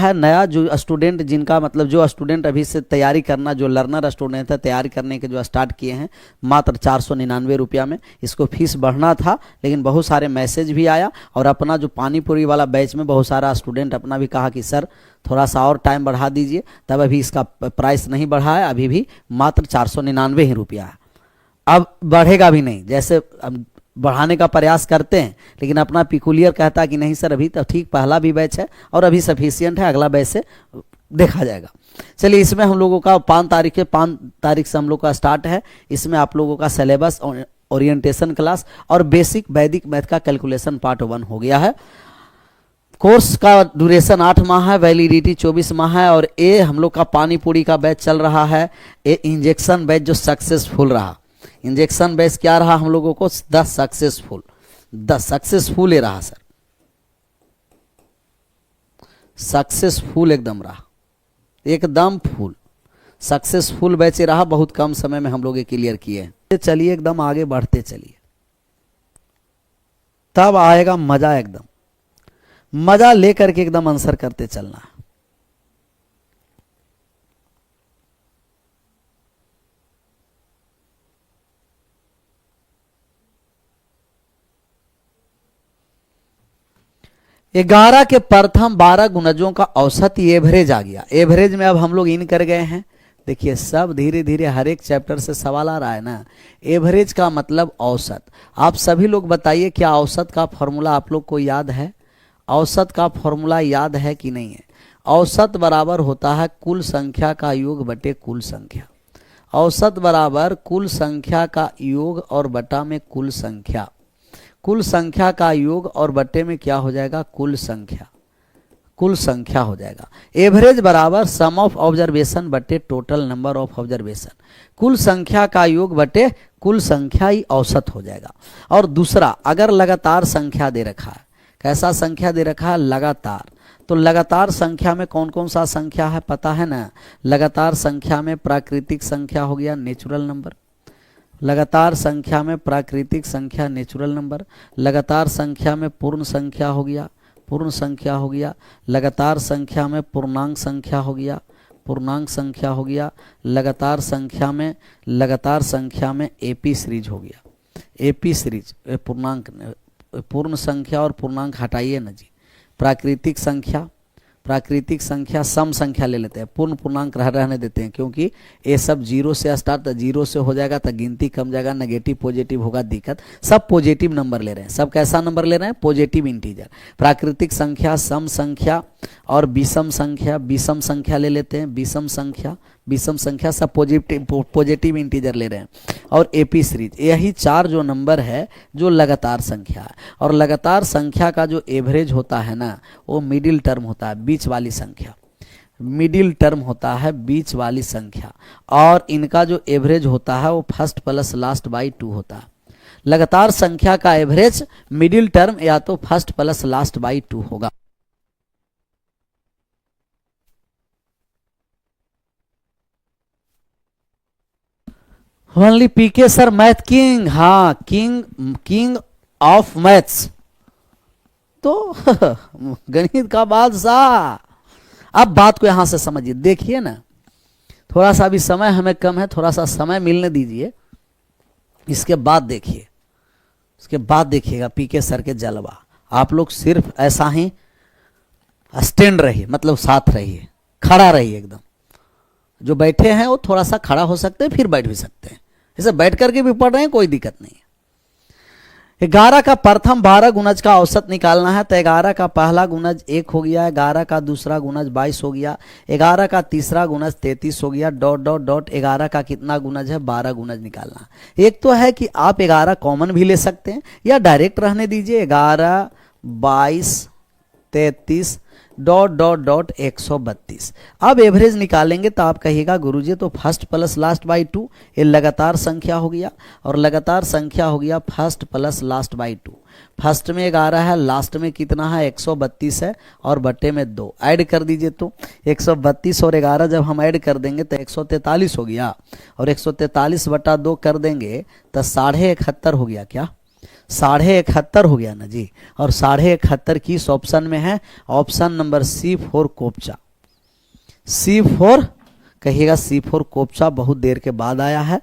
है नया जो स्टूडेंट जिनका मतलब जो स्टूडेंट अभी से तैयारी करना, जो लर्नर स्टूडेंट है तैयारी करने के जो स्टार्ट किए हैं मात्र 499 रुपया में। इसको फीस बढ़ना था लेकिन बहुत सारे मैसेज भी आया और अपना जो पानीपुरी वाला बैच में बहुत सारा स्टूडेंट अपना भी कहा कि सर थोड़ा सा और टाइम बढ़ा दीजिए, तब अभी इसका प्राइस नहीं बढ़ा है, अभी भी मात्र 499 ही रुपया है। अब बढ़ेगा भी नहीं, जैसे बढ़ाने का प्रयास करते हैं लेकिन अपना पिकुलियर कहता है कि नहीं सर अभी तो ठीक पहला भी बैच है और अभी सफिशियंट है, अगला बैच से देखा जाएगा। चलिए इसमें हम लोगों का 5 तारीख से हम लोग का स्टार्ट है। इसमें आप लोगों का सिलेबस, ओरिएंटेशन क्लास और बेसिक वैदिक मैथ का कैलकुलेशन पार्ट 1 हो गया है। कोर्स का ड्यूरेशन 8 माह है, वैलिडिटी 24 माह है और ये हम लोग का पानीपुरी का बैच चल रहा है। ये इंजेक्शन बैच जो सक्सेसफुल रहा, इंजेक्शन बैच क्या रहा हम लोगों को, 10 सक्सेसफुल ये रहा सर, सक्सेसफुल एकदम रहा, एकदम फुल सक्सेसफुल बैच रहा। बहुत कम समय में हम लोग ये क्लियर किए हैं। चलिए एकदम आगे बढ़ते चलिए, तब आएगा मजा, एकदम मजा लेकर के एकदम आंसर करते चलना है। ग्यारह के प्रथम 12 गुणजों का औसत एवरेज आ गया। एवरेज में अब हम लोग इन कर गए हैं। देखिए सब धीरे धीरे हर एक चैप्टर से सवाल आ रहा है ना। एवरेज का मतलब औसत। आप सभी लोग बताइए क्या औसत का फॉर्मूला आप लोग को याद है? औसत का फॉर्मूला याद है कि नहीं है? औसत बराबर होता है कुल संख्या का योग बटे कुल संख्या। औसत बराबर कुल संख्या का योग और बटा में कुल संख्या। कुल संख्या का योग और बटे में क्या हो जाएगा? कुल संख्या। कुल संख्या हो जाएगा। एवरेज बराबर सम ऑफ ऑब्जर्वेशन बटे टोटल नंबर ऑफ ऑब्जर्वेशन। कुल संख्या का योग बटे कुल संख्या ही औसत हो जाएगा। और दूसरा, अगर लगातार संख्या दे रखा है, कैसा संख्या दे रखा है? लगातार। तो लगातार संख्या में कौन कौन सा संख्या है पता है ना? लगातार संख्या में प्राकृतिक संख्या हो गया, नेचुरल नंबर। लगातार संख्या में प्राकृतिक संख्या, नेचुरल नंबर। लगातार संख्या में पूर्ण संख्या हो गया, पूर्ण संख्या हो गया। लगातार संख्या में पूर्णांक संख्या हो गया, पूर्णांक संख्या हो गया। लगातार संख्या में एपी सीरीज हो गया, एपी सीरीज। पूर्णांक, पूर्ण संख्या और पूर्णांक हटाइए ना जी। प्राकृतिक संख्या, प्राकृतिक संख्या, सम संख्या ले लेते हैं, पूर्ण पूर्णांक रहने देते हैं क्योंकि ये सब जीरो से स्टार्ट, जीरो से हो जाएगा तो गिनती कम जाएगा, नेगेटिव पॉजिटिव होगा दिक्कत। सब पॉजिटिव नंबर ले रहे हैं। सब कैसा नंबर ले रहे हैं? Positive integer. प्राकृतिक संख्या, सम संख्या और विषम संख्या। विषम संख्या ले लेते हैं, विषम संख्या, विषम संख्या सब पॉजिटिव इंटीजर ले रहे हैं। और एपी सीरीज। यही 4 जो नंबर है जो लगातार संख्या है। और लगातार संख्या का जो एवरेज होता है ना, वो मिडिल टर्म होता है, बीच वाली संख्या। मिडिल टर्म होता है बीच वाली संख्या। और इनका जो एवरेज होता है वो फर्स्ट प्लस लास्ट बाई 2 होता है। लगातार संख्या का एवरेज मिडिल टर्म या तो फर्स्ट प्लस लास्ट बाई 2 होगा। Only PK sir math king. हाँ, किंग ऑफ मैथ्स तो गणित का बादशाह। अब बात को यहां से समझिए, देखिए ना, थोड़ा सा भी समय हमें कम है, थोड़ा सा समय मिलने दीजिए। इसके बाद देखिए, उसके बाद देखिएगा पीके सर के जलवा। आप लोग सिर्फ ऐसा ही स्टैंड रहिए, मतलब साथ रहिए, खड़ा रहिए एकदम। जो बैठे हैं वो थोड़ा सा खड़ा हो सकते हैं, फिर बैठ भी सकते हैं। जैसे बैठ करके भी पढ़ रहे हैं, कोई दिक्कत नहीं है। 11 का प्रथम 12 गुणज का औसत निकालना है। तो 11 का पहला गुणज 1 हो गया, 11 का दूसरा गुणज 22 हो गया, 11 का तीसरा गुणज 33 हो गया, डॉट डॉट डॉट 11 का कितना गुणज है? 12 गुणज निकालना है। एक तो है कि आप 11 कॉमन भी ले सकते हैं या डायरेक्ट रहने दीजिए, 11 22 33 डॉट डॉट डॉट 132। अब एवरेज निकालेंगे तो आप कहिएगा गुरुजी तो फर्स्ट प्लस लास्ट बाई 2, ये लगातार संख्या हो गया और लगातार संख्या हो गया first plus last by 2। First में 11 है, लास्ट में कितना है? 132 है और बट्टे में 2 ऐड कर दीजिए। तो 132 और 11 जब हम ऐड कर देंगे तो 143 हो गया और 143 बटा 2 कर देंगे तो 71.5 हो गया। क्या 71.5 हो गया ना जी। और 71.5 किस ऑप्शन में है? Option number C4 कोपचा। C4 कहिएगा, C4 कोपचा बहुत देर के बाद आया है।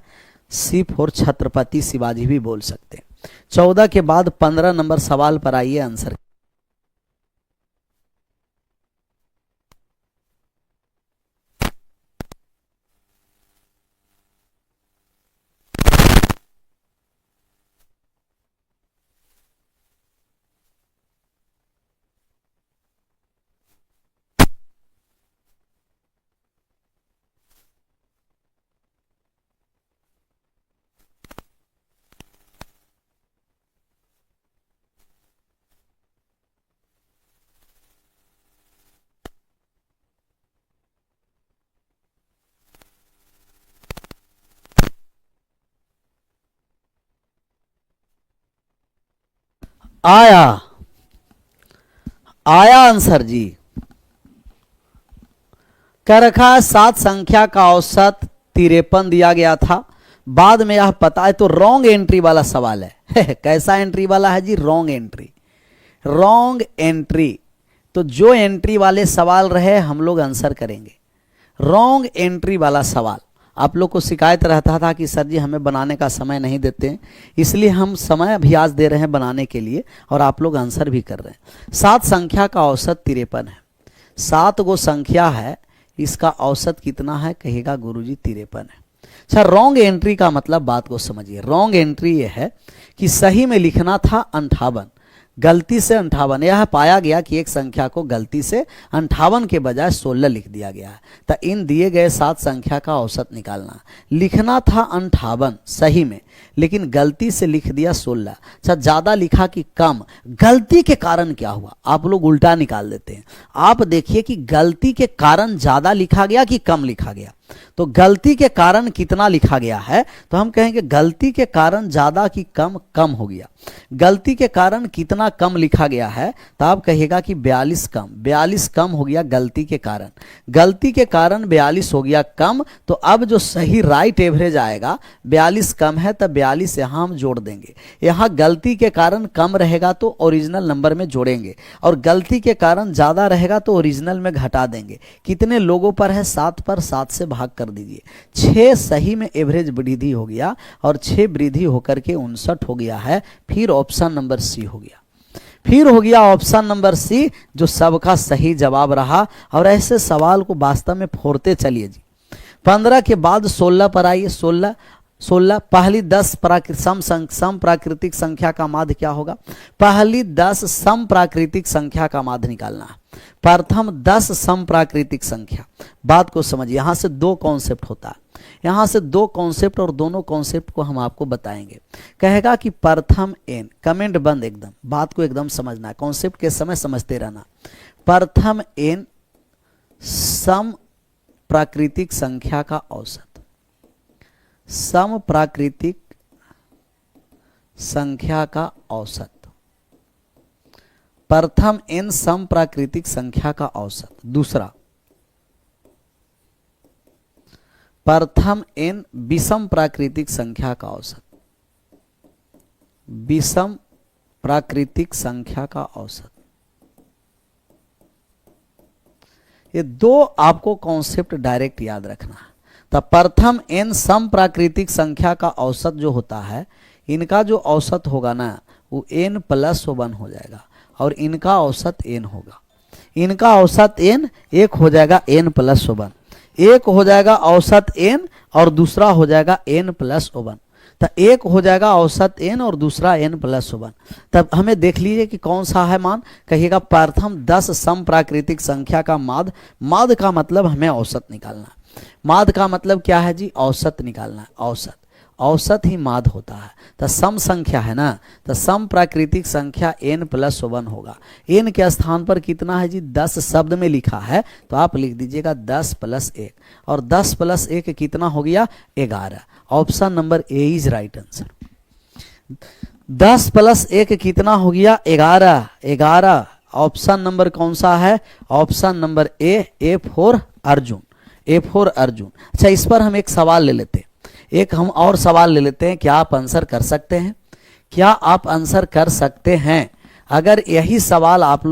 C4 छत्रपति शिवाजी भी बोल सकते हैं। 14 के बाद 15 नंबर सवाल पर आइए आंसर। आया आया आंसर जी। कह रखा है 7 संख्या का औसत 53 दिया गया था, बाद में यह पता है। तो रॉन्ग एंट्री वाला सवाल है। कैसा एंट्री वाला है जी? Wrong entry. रॉन्ग एंट्री, तो जो एंट्री वाले सवाल रहे हम लोग आंसर करेंगे। रॉन्ग एंट्री वाला सवाल आप लोग को शिकायत रहता था कि सर जी हमें बनाने का समय नहीं देते हैं, इसलिए हम समय अभी आज दे रहे हैं बनाने के लिए, और आप लोग आंसर भी कर रहे हैं। 7 संख्या का औसत 53 है। 7 गो संख्या है, इसका औसत कितना है? कहेगा गुरुजी 53 है। अच्छा, रॉन्ग एंट्री का मतलब बात को समझिए। रॉन्ग एंट्री ये है कि सही में लिखना था 58, गलती से 58। यह पाया गया कि एक संख्या को गलती से 58 के बजाय 16 लिख दिया गया है। तो इन दिए गए 7 संख्या का औसत निकालना। लिखना था 58 सही में, लेकिन गलती से लिख दिया 16। अच्छा, ज्यादा लिखा कि कम? गलती के कारण क्या हुआ? आप लोग उल्टा निकाल देते हैं। आप देखिए कि गलती के कारण ज्यादा लिखा गया कि कम लिखा गया। तो गलती के कारण कितना लिखा गया है? तो हम कहेंगे गलती के कारण ज्यादा कि कम? कम हो गया। गलती के कारण कितना कम लिखा गया है? तो आप कहिएगा कि 42 कम। 42 कम हो गया गलती के कारण। गलती के कारण 42 हो गया कम। तो अब जो सही राइट एवरेज आएगा, 42 कम है तो 42 यहां हम जोड़ देंगे। यहां गलती के कारण कम रहेगा तो ओरिजिनल नंबर में जोड़ेंगे, और गलती के कारण ज्यादा रहेगा तो ओरिजिनल में घटा देंगे। कितने लोगों पर है? 7 पर। 7 से भाग कर दीजिए। 6 सही में एवरेज वृद्धि हो गया, और 6 वृद्धि होकर के 59 हो गया है। फिर ऑप्शन नंबर सी हो गया। फिर हो गया ऑप्शन नंबर सी, जो सबका सही जवाब रहा। और ऐसे सवाल को वास्तव में फोड़ते चलिए जी। 15 के बाद 16 पर आइए। 16 पहली 10 सम प्राकृतिक संख्या का माध्य क्या होगा? पहली 10 सम प्राकृतिक संख्या का माध्य निकालना है। प्रथम 10 सम प्राकृतिक संख्या। बात को समझिए, यहां से 2 कॉन्सेप्ट होता है। यहां से 2 कॉन्सेप्ट, और दोनों कॉन्सेप्ट को हम आपको बताएंगे। कहेगा कि प्रथम n, कमेंट बंद एकदम, बात को एकदम समझना है, कॉन्सेप्ट के समय समझते रहना। प्रथम n सम प्राकृतिक संख्या का औसत। सम प्राकृतिक संख्या का औसत। प्रथम n सम प्राकृतिक संख्या का औसत। दूसरा, प्रथम n विषम प्राकृतिक संख्या का औसत। विषम प्राकृतिक संख्या का औसत। ये 2 आपको कॉन्सेप्ट डायरेक्ट याद रखना है। तो प्रथम n सम प्राकृतिक संख्या का औसत जो होता है, इनका जो औसत होगा ना वो n + 1 हो जाएगा, और इनका औसत n होगा। इनका औसत n, एक हो जाएगा n + 1, एक हो जाएगा औसत n, और दूसरा हो जाएगा n + 1। तो एक हो जाएगा औसत n और दूसरा n + 1। तब हमें देख लीजिए कि कौन सा है मान। कहिएगा प्रथम 10 सम प्राकृतिक संख्या का माध्य। माध्य का मतलब हमें औसत निकालना है। माध्य का मतलब क्या है जी? औसत निकालना है। औसत, औसत ही माध्य होता है। तो सम संख्या है ना, तो सम प्राकृतिक संख्या n + 1 होगा। n के स्थान पर कितना है जी? 10 शब्द में लिखा है, तो आप लिख दीजिएगा 10 + 1, और 10 + 1 कितना हो गया? 11। Option number A is right answer. 10 + 1 कितना हो गया? 11। 11 ऑप्शन नंबर कौन सा है? Option number A for Arjun. A for Arjun. अच्छा, इस पर हम एक सवाल ले लेते हैं। एक हम और सवाल ले लेते हैं, क्या आप आंसर कर सकते हैं? क्या आप आंसर कर सकते हैं? अगर यही सवाल आप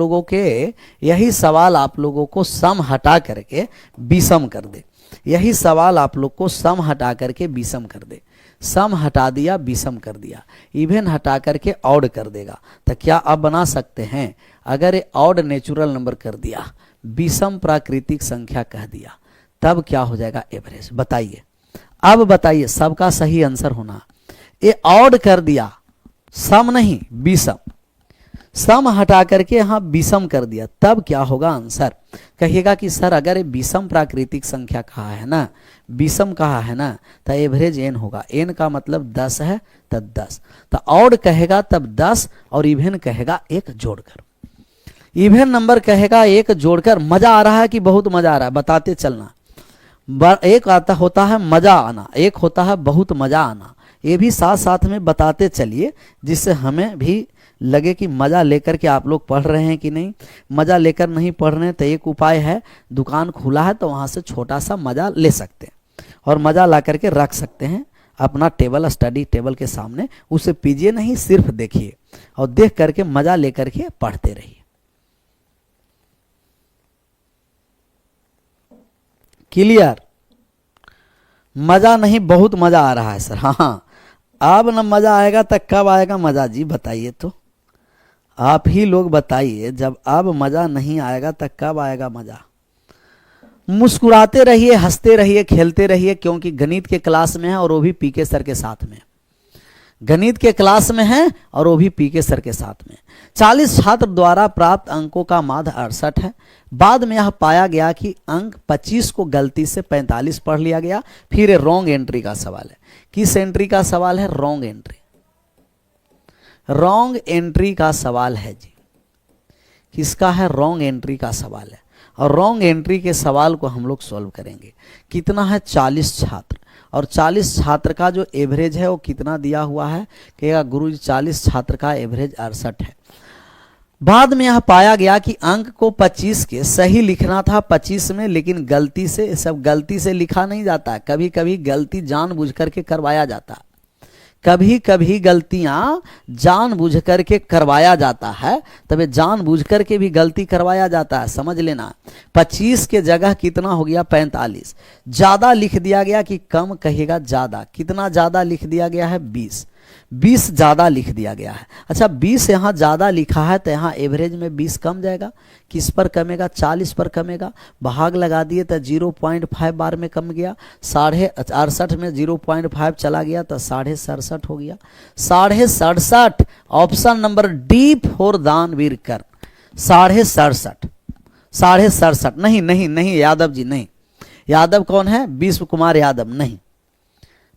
लोगों को सम हटा करके विषम कर दे, यही सवाल आप लोग को सम हटा करके विषम कर दे, सम हटा दिया विषम कर दिया, इवन हटा करके ऑड कर देगा, तो क्या आप बना सकते हैं? अगर ये ऑड नेचुरल नंबर कर दिया, विषम प्राकृतिक संख्या कह दिया, तब क्या हो जाएगा? एवरेज। बताइए, अब बताइए, सबका सही आंसर होना। ये ऑड कर दिया, सम नहीं विषम, सम हटा करके यहां विषम कर दिया, तब क्या होगा आंसर? कहिएगा कि सर अगर ये विषम प्राकृतिक संख्या कहा है ना, विषम कहा है ना, तो एवरेज n होगा। n का मतलब 10 है, तो 10, तो ऑड कहेगा तब 10, और इवन कहेगा एक जोड़कर। इवन नंबर कहेगा एक जोड़कर। मजा आ रहा है कि बहुत मजा आ रहा है? बताते चलना। एक आता होता है मजा आना, एक होता है बहुत मजा आना। ये भी साथ साथ में बताते चलिए, जिससे हमें भी लगे कि मजा लेकर के आप लोग पढ़ रहे हैं कि नहीं। मजा लेकर नहीं पढ़ रहे हैं तो एक उपाय है, दुकान खुला है तो वहां से छोटा सा मजा ले सकते हैं और मजा ला करके रख सकते हैं अपना टेबल, स्टडी टेबल के सामने। उसे पीजिए नहीं, सिर्फ देखिए और देख करके मजा लेकर के पढ़ते रहिए। क्लियर? मजा नहीं, बहुत मजा आ रहा है सर। हाँ, अब न मजा आएगा तो कब आएगा मजा जी? बताइए तो, आप ही लोग बताइए। जब अब मजा नहीं आएगा तो कब आएगा मजा? मुस्कुराते रहिए, हंसते रहिए, खेलते रहिए, क्योंकि गणित के क्लास में है और वो भी पीके सर के साथ में। गणित के क्लास में है और वो भी पीके सर के साथ में। 40 छात्र द्वारा प्राप्त अंकों का माध्य 68 है। बाद में यह पाया गया कि अंक 25 को गलती से 45 पढ़ लिया गया। फिर ये रॉन्ग एंट्री का सवाल है। किस एंट्री का सवाल है? Wrong entry. रॉन्ग एंट्री का सवाल है जी। किसका है? रॉन्ग एंट्री का सवाल है। और रॉन्ग एंट्री के सवाल को हम लोग सॉल्व करेंगे। कितना है? 40 छात्र, और 40 छात्र का जो एवरेज है वो कितना दिया हुआ है? कहेगा गुरुजी 40 छात्र का एवरेज 68 है। बाद में यह पाया गया कि अंक को 25 के सही लिखना था 25 में, लेकिन गलती से, सब गलती से लिखा नहीं जाता, कभी कभी गलती जानबूझ करके करवाया जाता, कभी कभी गलतियां जानबूझ करके करवाया जाता है। तब जानबूझ करके भी गलती करवाया जाता है, समझ लेना। 25 के जगह कितना हो गया? 45। ज्यादा लिख दिया गया कि कम? कहिएगा ज्यादा। कितना ज्यादा लिख दिया गया है? 20। 20 ज्यादा लिख दिया गया है। अच्छा, 20 यहाँ ज्यादा लिखा है तो यहाँ एवरेज में 20 कम जाएगा। किस पर कमेगा? 40 पर कमेगा। भाग लगा दिए तो 0.5 बार में कम गया। 68 में 0.5 चला गया तो 67.5 हो गया। 67.5 ऑप्शन नंबर डी फॉर दानवीर कर। 67.5, 67.5। नहीं नहीं नहीं यादव जी, नहीं। यादव कौन है? विश्व कुमार यादव। नहीं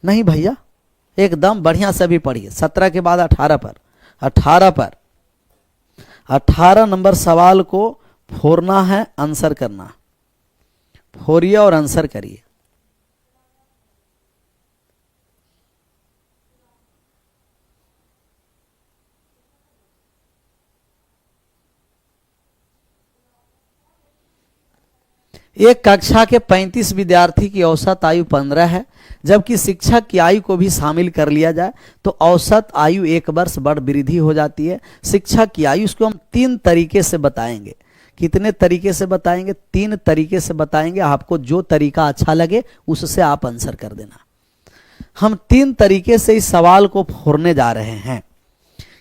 नहीं भैया, एकदम बढ़िया से भी पढ़िए। 17 के बाद 18 पर, 18 नंबर सवाल को फोड़ना है, आंसर करना। फोड़िए और आंसर करिए। एक कक्षा के 35 विद्यार्थी की औसत आयु 15 है, जबकि शिक्षक की आयु को भी शामिल कर लिया जाए तो औसत आयु 1 वर्ष बढ़ वृद्धि हो जाती है। शिक्षक की आयु, इसको हम 3 तरीके से बताएंगे। कितने तरीके से बताएंगे? 3 तरीके से बताएंगे। आपको जो तरीका अच्छा लगे उससे आप आंसर कर देना। हम 3 तरीके से इस सवाल को फोड़ने जा रहे हैं।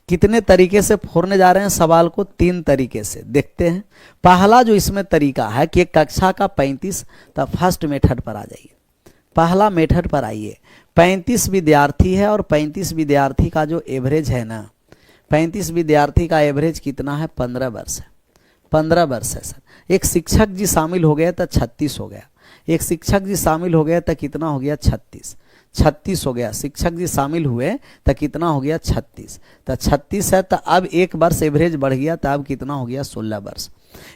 कितने तरीके से फोड़ने जा रहे हैं सवाल को? 3 तरीके से। देखते हैं। पहला जो इसमें तरीका है कि कक्षा का 35, तो फर्स्ट मेथड पर आ जाइए। पहला मेथड पर आइए। 35 विद्यार्थी है और 35 विद्यार्थी का जो एवरेज है ना, 35 विद्यार्थी का एवरेज कितना है? 15 वर्ष है। 15 वर्ष है सर। एक शिक्षक जी शामिल हो गया तो 36 हो गया। एक शिक्षक जी शामिल हो गया तो कितना हो गया? 36 हो गया। शिक्षक जी शामिल हुए तो कितना हो गया? 36। तो 36 है, तो अब 1 वर्ष एवरेज बढ़ गया, तो अब कितना हो गया? 16 वर्ष।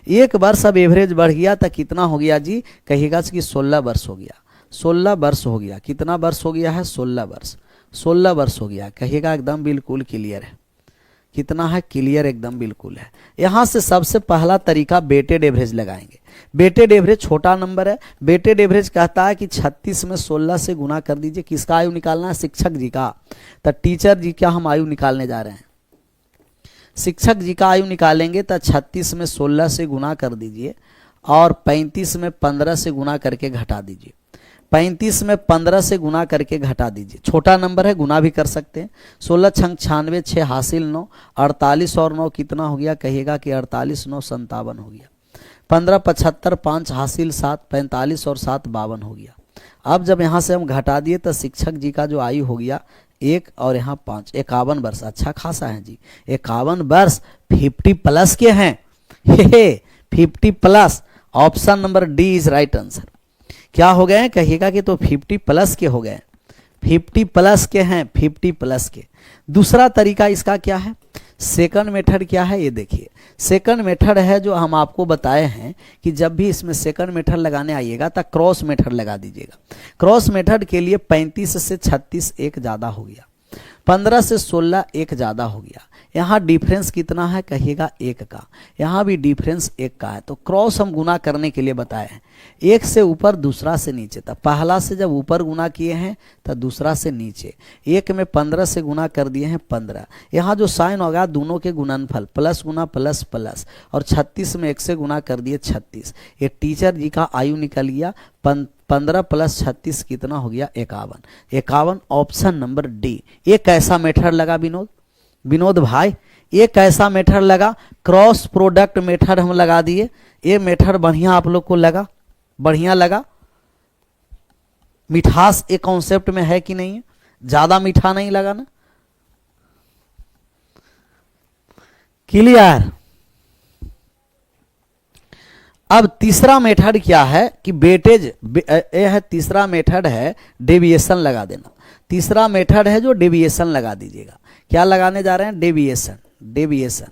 1 वर्ष अब एवरेज बढ़ गया तो कितना हो गया जी? कहिएगा कि 16 वर्ष हो गया। 16 वर्ष हो गया। कितना वर्ष हो गया है? 16 वर्ष। 16 वर्ष हो गया। कहिएगा एकदम बिल्कुल क्लियर है। कितना है? क्लियर, एकदम बिल्कुल है। यहां से सबसे पहला तरीका वेटेड एवरेज लगाएंगे। वेटेड एवरेज छोटा नंबर है। वेटेड एवरेज कहता है कि 36 में 16 से गुना कर दीजिए। किसका आयु निकालना है? शिक्षक जी का। तो टीचर जी का हम आयु निकालने जा रहे हैं। शिक्षक जी का आयु निकालेंगे तो 36 में 16 से गुना कर दीजिए और 35 में 15 से गुना करके घटा दीजिए। 35 में 15 से गुना करके घटा दीजिए। छोटा नंबर है, गुना भी कर सकते हैं। 16 छंग 96, 6 हासिल 9, 48 और 9 कितना हो गया? कहिएगा कि 48 9 57 हो गया। 15 75, 5 हासिल 7, 45 और 7 52 हो गया। अब जब यहाँ से हम घटा दिए तो शिक्षक जी का जो आयु हो गया 1 और यहाँ 5, 51 वर्ष। अच्छा खासा है जी, 51 वर्ष 50 प्लस के हैं। 50 plus, option number D is right answer. क्या हो गए? कहिएगा कि तो 50 प्लस के हो गए। 50 प्लस के हैं, 50 प्लस के। दूसरा तरीका इसका क्या है? सेकंड मेथड क्या है ये देखिए। सेकंड मेथड है जो हम आपको बताए हैं कि जब भी इसमें सेकंड मेथड लगाने आइएगा तो क्रॉस मेथड लगा दीजिएगा। क्रॉस मेथड के लिए 35 से 36 एक ज़्यादा हो गया, 15 से 16 एक ज़्यादा हो गया। यहाँ डिफरेंस कितना है? कहिएगा 1 का। यहाँ भी डिफरेंस 1 का है। तो क्रॉस हम गुना करने के लिए बताए हैं। एक से ऊपर दूसरा से नीचे। तो पहला से जब ऊपर गुना किए हैं तो दूसरा से नीचे। 1 में 15 से गुना कर दिए हैं 15। यहाँ जो साइन होगा दोनों के गुणनफल, प्लस गुना प्लस प्लस, और 36 में 1 से गुना कर दिए 36। ये टीचर जी का आयु निकल गया। 15 प्लस 36 कितना हो गया? 51। 51 ऑप्शन नंबर डी। ये कैसा मेथड लगा विनोद भाई? ये कैसा मेथड लगा? क्रॉस प्रोडक्ट मेथड हम लगा दिए। ये मेथड बढ़िया आप लोग को लगा? बढ़िया लगा? मिठास एक कॉन्सेप्ट में है कि नहीं है? ज्यादा मीठा नहीं लगा ना? क्लियर? अब तीसरा मेथड क्या है कि वेटेज, ये है तीसरा मेथड है डेविएशन लगा देना। तीसरा मेथड है जो डेविएशन लगा दीजिएगा। क्या लगाने जा रहे हैं? डेविएशन। डेविएशन,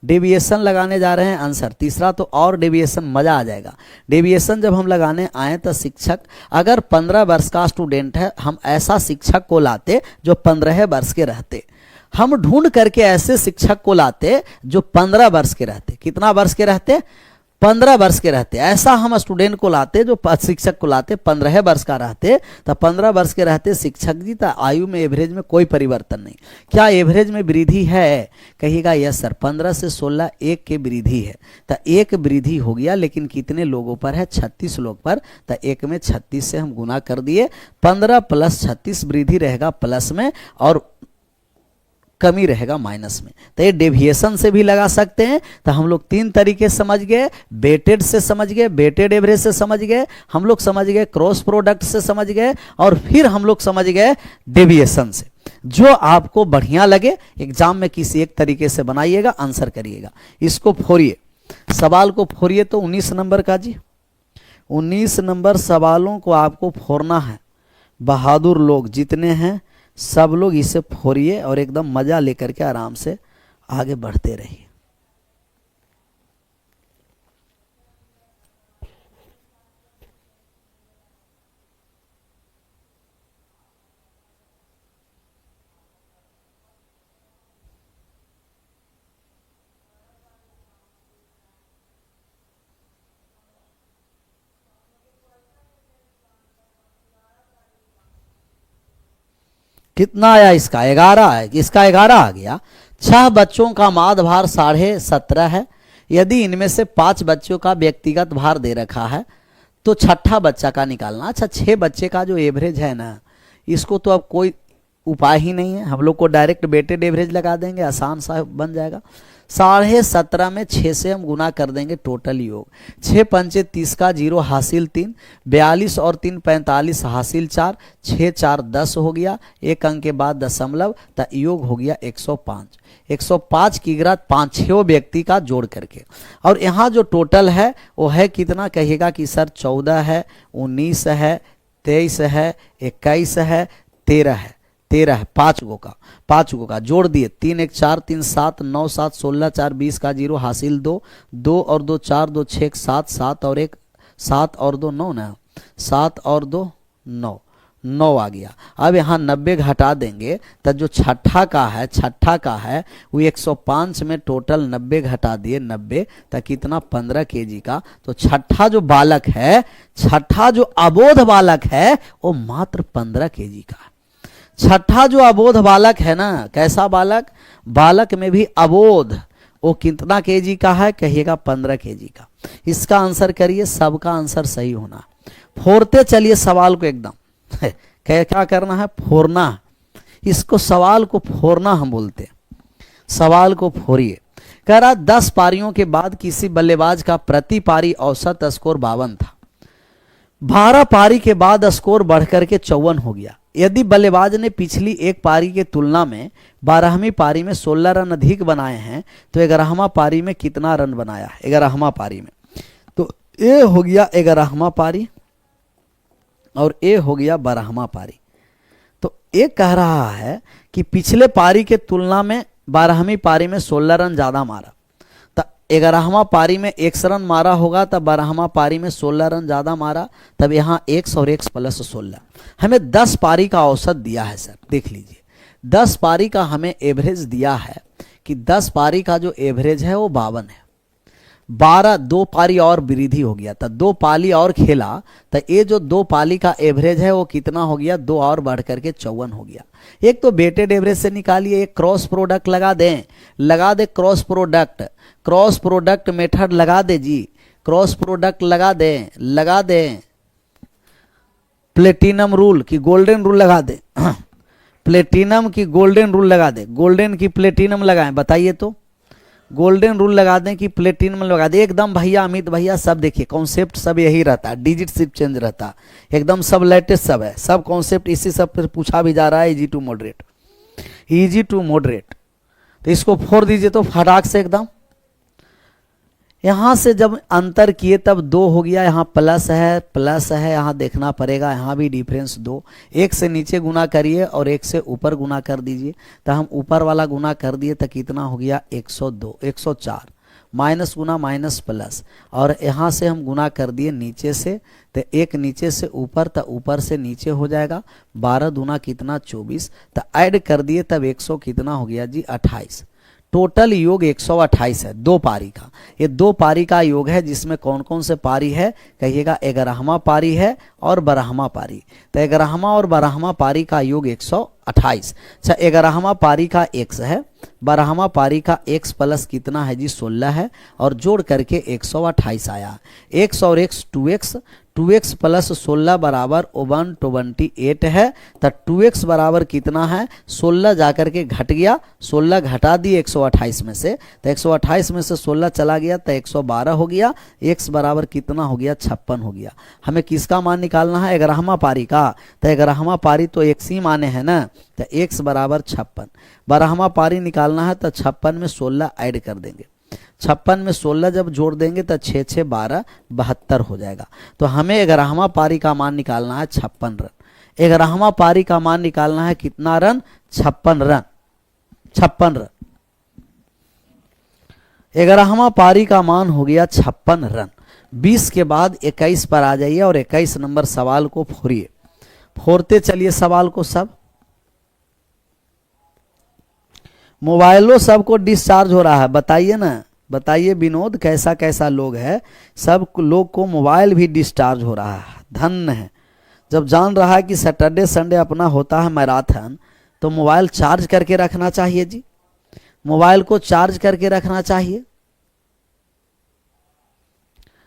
डेविएशन लगाने जा रहे हैं आंसर तीसरा। तो और डेविएशन मजा आ जाएगा। डेविएशन जब हम लगाने आए तो शिक्षक अगर 15 वर्ष का स्टूडेंट है, हम ऐसा शिक्षक को लाते जो 15 वर्ष के रहते। हम ढूंढ करके ऐसे शिक्षक को लाते जो 15 वर्ष के रहते। कितना वर्ष के रहते? 15 वर्ष के रहते। ऐसा हम स्टूडेंट को लाते जो शिक्षक को लाते 15 वर्ष का रहते। तो 15 वर्ष के रहते शिक्षक जी, तो आयु में एवरेज में कोई परिवर्तन नहीं। क्या एवरेज में वृद्धि है? कहिएगा यस सर। 15 से 16 1 के वृद्धि है। तो 1 वृद्धि हो गया, लेकिन कितने लोगों पर है? 36 लोग पर। तो 1 में 36 से हम गुना कर दिए। 15 प्लस 36 वृद्धि रहेगा प्लस में और कमी रहेगा माइनस में। तो ये डेविएशन से भी लगा सकते हैं। तो हम लोग 3 तरीके समझ गए। वेटेड से समझ गए, वेटेड एवरेज से समझ गए, हम लोग समझ गए क्रॉस प्रोडक्ट से समझ गए, और फिर हम लोग समझ गए डेविएशन से। जो आपको बढ़िया लगे एग्जाम में किसी एक तरीके से बनाइएगा, आंसर करिएगा। इसको फोड़िए, सवाल को फोड़िए। तो 19 नंबर का जी, 19 नंबर सवालों को आपको फोड़ना है। बहादुर लोग जितने हैं सब लोग इसे फोड़िए और एकदम मजा लेकर के आराम से आगे बढ़ते रहिए। कितना आया इसका? 11 है। इसका 11 आ गया। 6 बच्चों का माद भार 17.5 है। यदि इनमें से 5 बच्चों का व्यक्तिगत भार दे रखा है तो छठा बच्चा का निकालना। अच्छा, 6 बच्चे का जो एवरेज है ना, इसको तो अब कोई उपाय ही नहीं है। हम लोग को डायरेक्ट वेटेड एवरेज लगा देंगे, आसान सा बन जाएगा। 17.5 में 6 से हम गुना कर देंगे टोटल योग। 6 पंचे 30 का 0 हासिल 3, 42 और 3 45 हासिल 4, 6 4 10 हो गया। 1 अंक के बाद दशमलव, तो योग हो गया 105। 105 की गिरा 5-6 व्यक्ति का जोड़ करके। और यहाँ जो टोटल है वो है कितना? कहिएगा कि सर 14 है, 19 है, 23 है, 21 है, 13 है। 13 है। 5 गो का जोड़ दिए। 3 1 4 3 7 9 7 16 4 20 का 0 हासिल 2, 2 और 2 4 2 6 7 7 और 1 7 और 2 9 ना, 7 और 2 9, 9 आ गया। अब यहाँ 90 घटा देंगे तो जो छठा का है वो 105 में टोटल 90 घटा दिए 90 तो कितना 15 केजी का। तो छठा जो बालक है, छठा जो अबोध बालक है वो मात्र 15 केजी का। छठा जो अबोध बालक है ना, कैसा बालक, बालक में भी अबोध, वो कितना केजी का है, कहिएगा 15 केजी का। इसका आंसर करिए, सबका आंसर सही होना। फोड़ते चलिए सवाल को एकदम क्या करना है, फोड़ना। इसको सवाल को फोड़ना हम बोलते, सवाल को फोड़िए। कह रहा 10 पारियों के बाद किसी बल्लेबाज का प्रति पारी औसत स्कोर 52 था। 12 पारी के बाद स्कोर बढ़कर के 54 हो गया। यदि बल्लेबाज ने पिछली एक पारी के तुलना में 12वीं पारी में 16 रन अधिक बनाए हैं तो 11वां पारी में कितना रन बनाया है। 11वां पारी में तो ए हो गया 11वां पारी और ए हो गया 12वां पारी। तो ए कह रहा है कि पिछले पारी के तुलना में 12वीं पारी में 16 रन ज़्यादा मारा, तो 11वां पारी में 100 रन मारा होगा, तब 12वां पारी में 16 रन ज़्यादा मारा, तब यहाँ 100 और 1 प्लस 16। हमें 10 पारी का औसत दिया है सर, देख लीजिए 10 पारी का हमें एवरेज दिया है कि 10 पारी का जो एवरेज है वो 52 है। 12 2 पारी और वृद्धि हो गया, तो 2 पाली और खेला, तो ये जो 2 पाली का एवरेज है वो कितना हो गया, 2 और बढ़ करके 54 हो गया। एक तो वेटेड एवरेज से निकालिए, एक क्रॉस प्रोडक्ट लगा दे क्रॉस प्रोडक्ट मेथड लगा दे जी, क्रॉस प्रोडक्ट लगा दे प्लेटिनम रूल की गोल्डन रूल लगा दे प्लेटिनम की गोल्डन रूल लगा दे, गोल्डन की प्लेटिनम लगाएं, बताइए तो गोल्डन रूल लगा दें कि प्लेटिनम लगा दें। एकदम भैया अमित भैया सब देखिए कॉन्सेप्ट सब यही रहता है, डिजिट सिर्फ चेंज रहता है, एकदम सब लेटेस्ट सब है, सब कॉन्सेप्ट इसी सब पर पूछा भी जा रहा है। इजी टू मॉडरेट, तो इसको फोड़ दीजिए तो फटाक से एकदम। यहाँ से जब अंतर किए तब 2 हो गया, यहाँ प्लस है, यहाँ देखना पड़ेगा, यहाँ भी डिफरेंस 2। 1 से नीचे गुना करिए और 1 से ऊपर गुना कर दीजिए, तो हम ऊपर वाला गुना कर दिए तो कितना हो गया 104, माइनस गुना माइनस प्लस, और यहाँ से हम गुना कर दिए नीचे से, तो 1 नीचे से ऊपर, तो ऊपर से नीचे हो जाएगा 12 दूना कितना 24, तो ऐड कर दिए तब 100 कितना हो गया जी 28। टोटल योग 128 है 2 पारी का। ये 2 पारी का योग है, जिसमें कौन कौन से पारी है, कहिएगा 11वां पारी है और 12वां पारी। तो 11वां और 12वां पारी का योग 128। अच्छा 11वां पारी का x है, 12वां पारी का x प्लस कितना है जी 16 है, और जोड़ करके 128 आया। x और x 2x प्लस 16 बराबर 128 है, तो 2x बराबर कितना है 16 जाकर के घट गया, 16 घटा दिए 128 में से, तो 128 में से 16 चला गया तो 112 हो गया। x बराबर कितना हो गया 56 हो गया। हमें किसका मान निकालना है 11वां पारी का, तो 11वां पारी तो x ही माने है ना, तो x बराबर 56। 12वां पारी निकालना है तो 56 में 16 ऐड कर देंगे, 56 में 16 जब जोड़ देंगे तो 6 6 12 72 हो जाएगा। तो हमें 11वां पारी का मान निकालना है 56 रन। 11वां पारी का मान निकालना है कितना रन 56 रन। 11वां पारी का मान हो गया 56 रन। 20 के बाद 21 पर आ जाइए और 21 नंबर सवाल को फोड़िए, फोड़ते चलिए सवाल को। सब मोबाइलों सबको डिस्चार्ज हो रहा है, बताइए ना, बताइए विनोद कैसा कैसा लोग है, सब लोग को मोबाइल भी डिस्चार्ज हो रहा है। धन्य है जब जान रहा है कि सैटरडे संडे अपना होता है मैराथन, तो मोबाइल चार्ज करके रखना चाहिए जी, मोबाइल को चार्ज करके रखना चाहिए।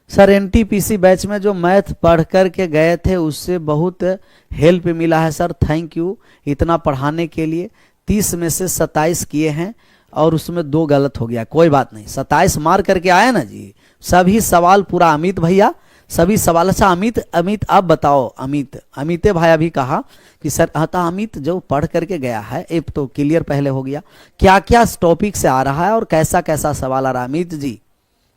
सर एनटीपीसी बैच में जो मैथ पढ़ कर के गए थे उससे बहुत हेल्प मिला है सर, थैंक यू इतना पढ़ाने के लिए। 30 में से 27 किए हैं और उसमें 2 गलत हो गया, कोई बात नहीं, 27 मार करके आया ना जी। सभी सवाल पूरा अमित भैया सभी सवाल। अच्छा अमित आप बताओ, अमित भाई भी कहा कि सर आता अमित जो पढ़ करके गया है एक तो क्लियर पहले हो गया, क्या क्या टॉपिक से आ रहा है और कैसा कैसा सवाल आ रहा है। अमित जी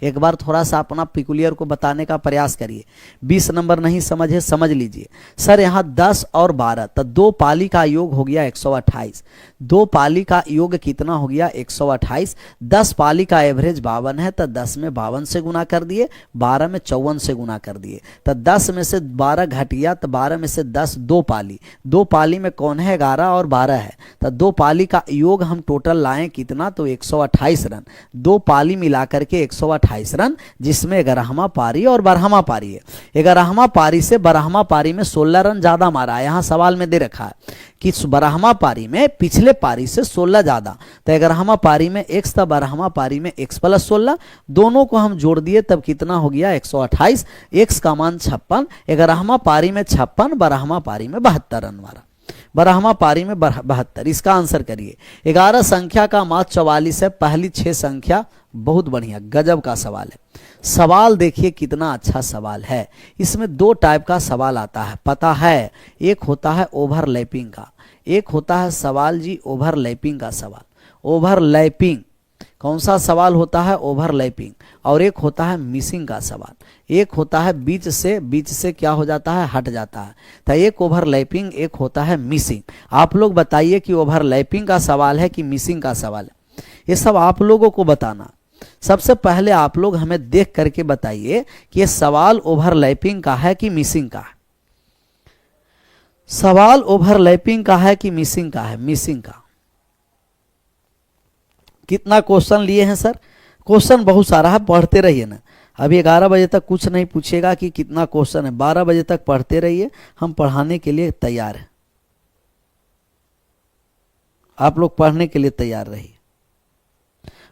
एक बार थोड़ा सा अपना पिकुलियर को बताने का प्रयास करिए। 20 नंबर नहीं समझे, समझ लीजिए। सर यहाँ 10 और 12, तो दो पाली का योग हो गया 128। दो पाली का योग कितना हो गया 128। 10 पाली का एवरेज 52 है, तो 10 में 52 से गुना कर दिए, 12 में 54 से गुना कर दिए, तो 10 में से 12 घट गया, तो 12 में से 10 दो पाली, दो पाली में कौन है 11 और 12 है, तो दो पाली का योग हम टोटल लाएं कितना, तो 128 रन। दो पाली मिलाकर के 128 रन, जिसमें 11वां पारी और 12वां पारी है। 11वां पारी से 12वां पारी में 16 रन ज्यादा मारा है। यहाँ सवाल में दे रखा है कि 12वां पारी में पिछले पारी से 16 ज्यादा, तो 11वां पारी में x था, 12वां पारी में x प्लस 16, दोनों को हम जोड़ दिए तब कितना हो गया 128। x का मान 56, 11वां पारी में 56, 12वां पारी में 72 रन मारा, 12वां पारी में 72। इसका आंसर करिए। 11 संख्या का मान 44 है, पहली 6 संख्या। बहुत बढ़िया, गजब का सवाल है। सवाल देखिए कितना अच्छा सवाल है। इसमें दो टाइप का सवाल आता है, पता है। एक होता है ओवरलैपिंग का, एक होता है सवाल जी ओवरलैपिंग का सवाल। ओवरलैपिंग कौन सा सवाल होता है, ओवरलैपिंग। और एक होता है मिसिंग का सवाल। एक होता है बीच से क्या हो जाता है, हट जाता है। तो एक ओवरलैपिंग, एक होता है मिसिंग। आप लोग बताइए कि ओवरलैपिंग का सवाल है कि मिसिंग का सवाल है, ये सब आप लोगों को बताना। सबसे पहले आप लोग हमें देख करके बताइए कि ये सवाल ओवरलैपिंग का है कि मिसिंग का है। सवाल ओवरलैपिंग का है कि मिसिंग का है, मिसिंग का। कितना क्वेश्चन लिए हैं सर, क्वेश्चन बहुत सारा है, पढ़ते रहिए ना। अभी 11 बजे तक कुछ नहीं पूछेगा कि कितना क्वेश्चन है, 12 बजे तक पढ़ते रहिए, हम पढ़ाने के लिए तैयार हैं। आप लोग पढ़ने के लिए तैयार रहिए।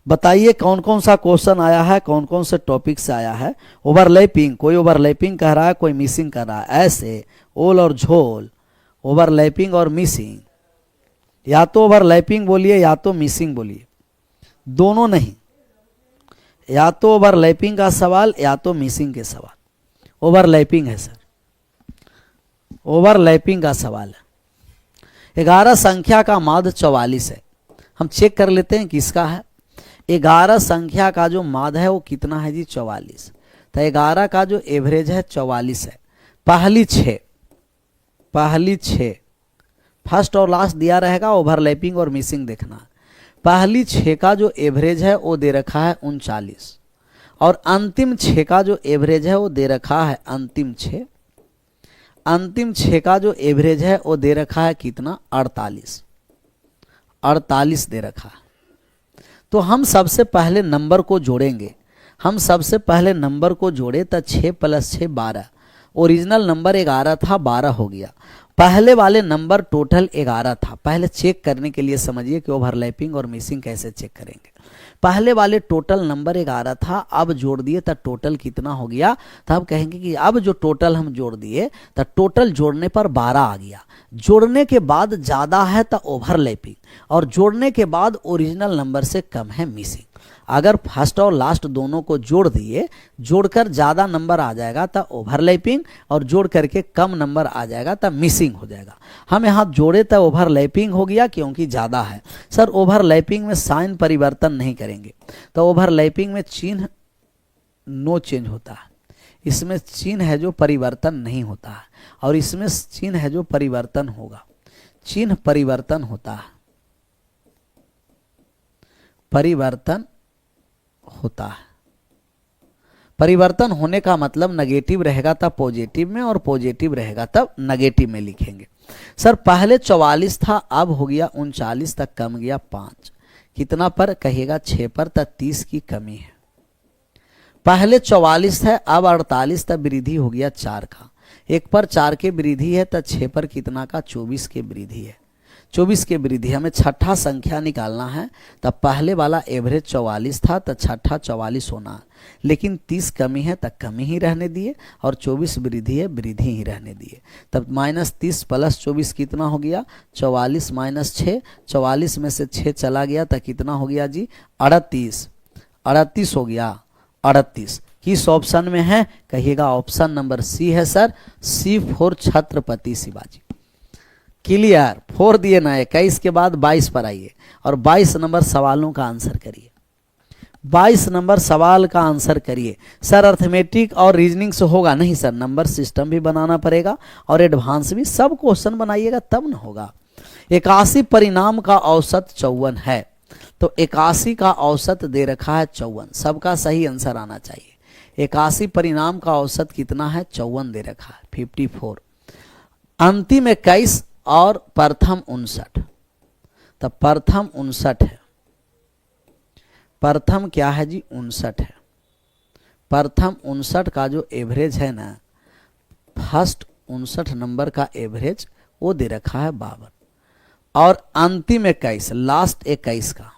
बताइए कौन कौन सा क्वेश्चन आया है, कौन कौन से टॉपिक से आया है। ओवरलैपिंग, कोई ओवरलैपिंग कह रहा है, कोई मिसिंग कर रहा है। ऐसे ओल और झोल, ओवरलैपिंग और मिसिंग, या तो ओवरलैपिंग बोलिए या तो मिसिंग बोलिए, दोनों नहीं। या तो ओवरलैपिंग का सवाल या तो मिसिंग के सवाल। ओवरलैपिंग है सर, ओवरलैपिंग का सवाल है। 11 संख्या का माध्य 44 है। हम चेक कर लेते हैं किसका है। 11 संख्या का जो माध्य है वो कितना है जी, 44। तो 11 का जो एवरेज है 44 है। पहली 6 फर्स्ट और लास्ट दिया रहेगा, ओवरलैपिंग और मिसिंग देखना। पहली 6 का जो एवरेज है वो दे रखा है 39, और अंतिम 6 का जो एवरेज है वो दे रखा है अंतिम 6। अंतिम 6 का जो एवरेज है वो दे रखा है कितना, 48। 48 दे रखा है। तो हम सबसे पहले नंबर को जोड़ेंगे। हम सबसे पहले नंबर को जोड़े तो 6 + 6 12। ओरिजिनल नंबर 11 था, 12 हो गया। पहले वाले नंबर टोटल 11 था। पहले चेक करने के लिए समझिए कि ओवरलैपिंग और मिसिंग कैसे चेक करेंगे। पहले वाले टोटल नंबर 11 था, अब जोड़ दिए तो टोटल कितना हो गया। तो अब कहेंगे कि अब जो टोटल हम जोड़ दिए तो टोटल जोड़ने पर 12 आ गया। जोड़ने के बाद ज़्यादा है तो ओवरलैपिंग, और जोड़ने के बाद ओरिजिनल नंबर से कम है मिसिंग। अगर फर्स्ट और लास्ट दोनों को जोड़ दिए, जोड़कर ज़्यादा नंबर आ जाएगा तो ओवरलैपिंग, और जोड़ करके कम नंबर आ जाएगा तो मिसिंग हो जाएगा। हम यहाँ जोड़े तो ओवरलैपिंग हो गया क्योंकि ज़्यादा है। सर ओवरलैपिंग में साइन परिवर्तन नहीं करेंगे, तो ओवरलैपिंग में चिन्ह नो चेंज होता है। इसमें चिन्ह है जो परिवर्तन नहीं होता है, और इसमें चिन्ह है जो परिवर्तन होगा। चिन्ह परिवर्तन होता है, परिवर्तन होता है। परिवर्तन होने का मतलब नेगेटिव रहेगा तब पॉजिटिव में, और पॉजिटिव रहेगा तब नेगेटिव में लिखेंगे। सर पहले 44 था, अब हो गया 39 तक कम गया 5। कितना पर कहिएगा, 6 पर, तब 30 की कमी है। पहले 44 है, अब 48 तक वृद्धि हो गया 4 का। 1 पर 4 के वृद्धि है, तो 6 पर कितना का, 24 के वृद्धि है। 24 के वृद्धि, हमें छठा संख्या निकालना है। तब पहले वाला एवरेज 44 था, तो छठा 44 होना, लेकिन 30 कमी है तो कमी ही रहने दिए, और 24 वृद्धि है, वृद्धि ही रहने दिए। तब -30 + 24 कितना हो गया, 44 - 6। 44 में से 6 चला गया तो कितना हो गया जी, 38। 38 हो गया, 38। किस ऑप्शन में है कहिएगा, ऑप्शन नंबर सी है sir, C for Chhatrapati Shivaji. Clear, 4 दिए ना, 21 के बाद 22 पर आइए और 22 नंबर सवालों का आंसर करिए। 22 नंबर सवाल का आंसर करिए। सर अर्थमेटिक और रीजनिंग से होगा नहीं सर, नंबर सिस्टम भी बनाना पड़ेगा और एडवांस भी, सब क्वेश्चन बनाइएगा तब न होगा। 81 परिणाम का औसत 54 है, तो 81 का औसत दे रखा है 54, सबका सही आंसर आना चाहिए। 81 परिणाम का औसत कितना है, 54 दे रखा है, 54। अंतिम 21 और प्रथम 59, तो प्रथम 59 है, प्रथम क्या है जी 59 है। प्रथम 59 का जो एवरेज है ना, फर्स्ट 59 नंबर का एवरेज वो दे रखा है 52, और अंतिम 21 लास्ट 21 का,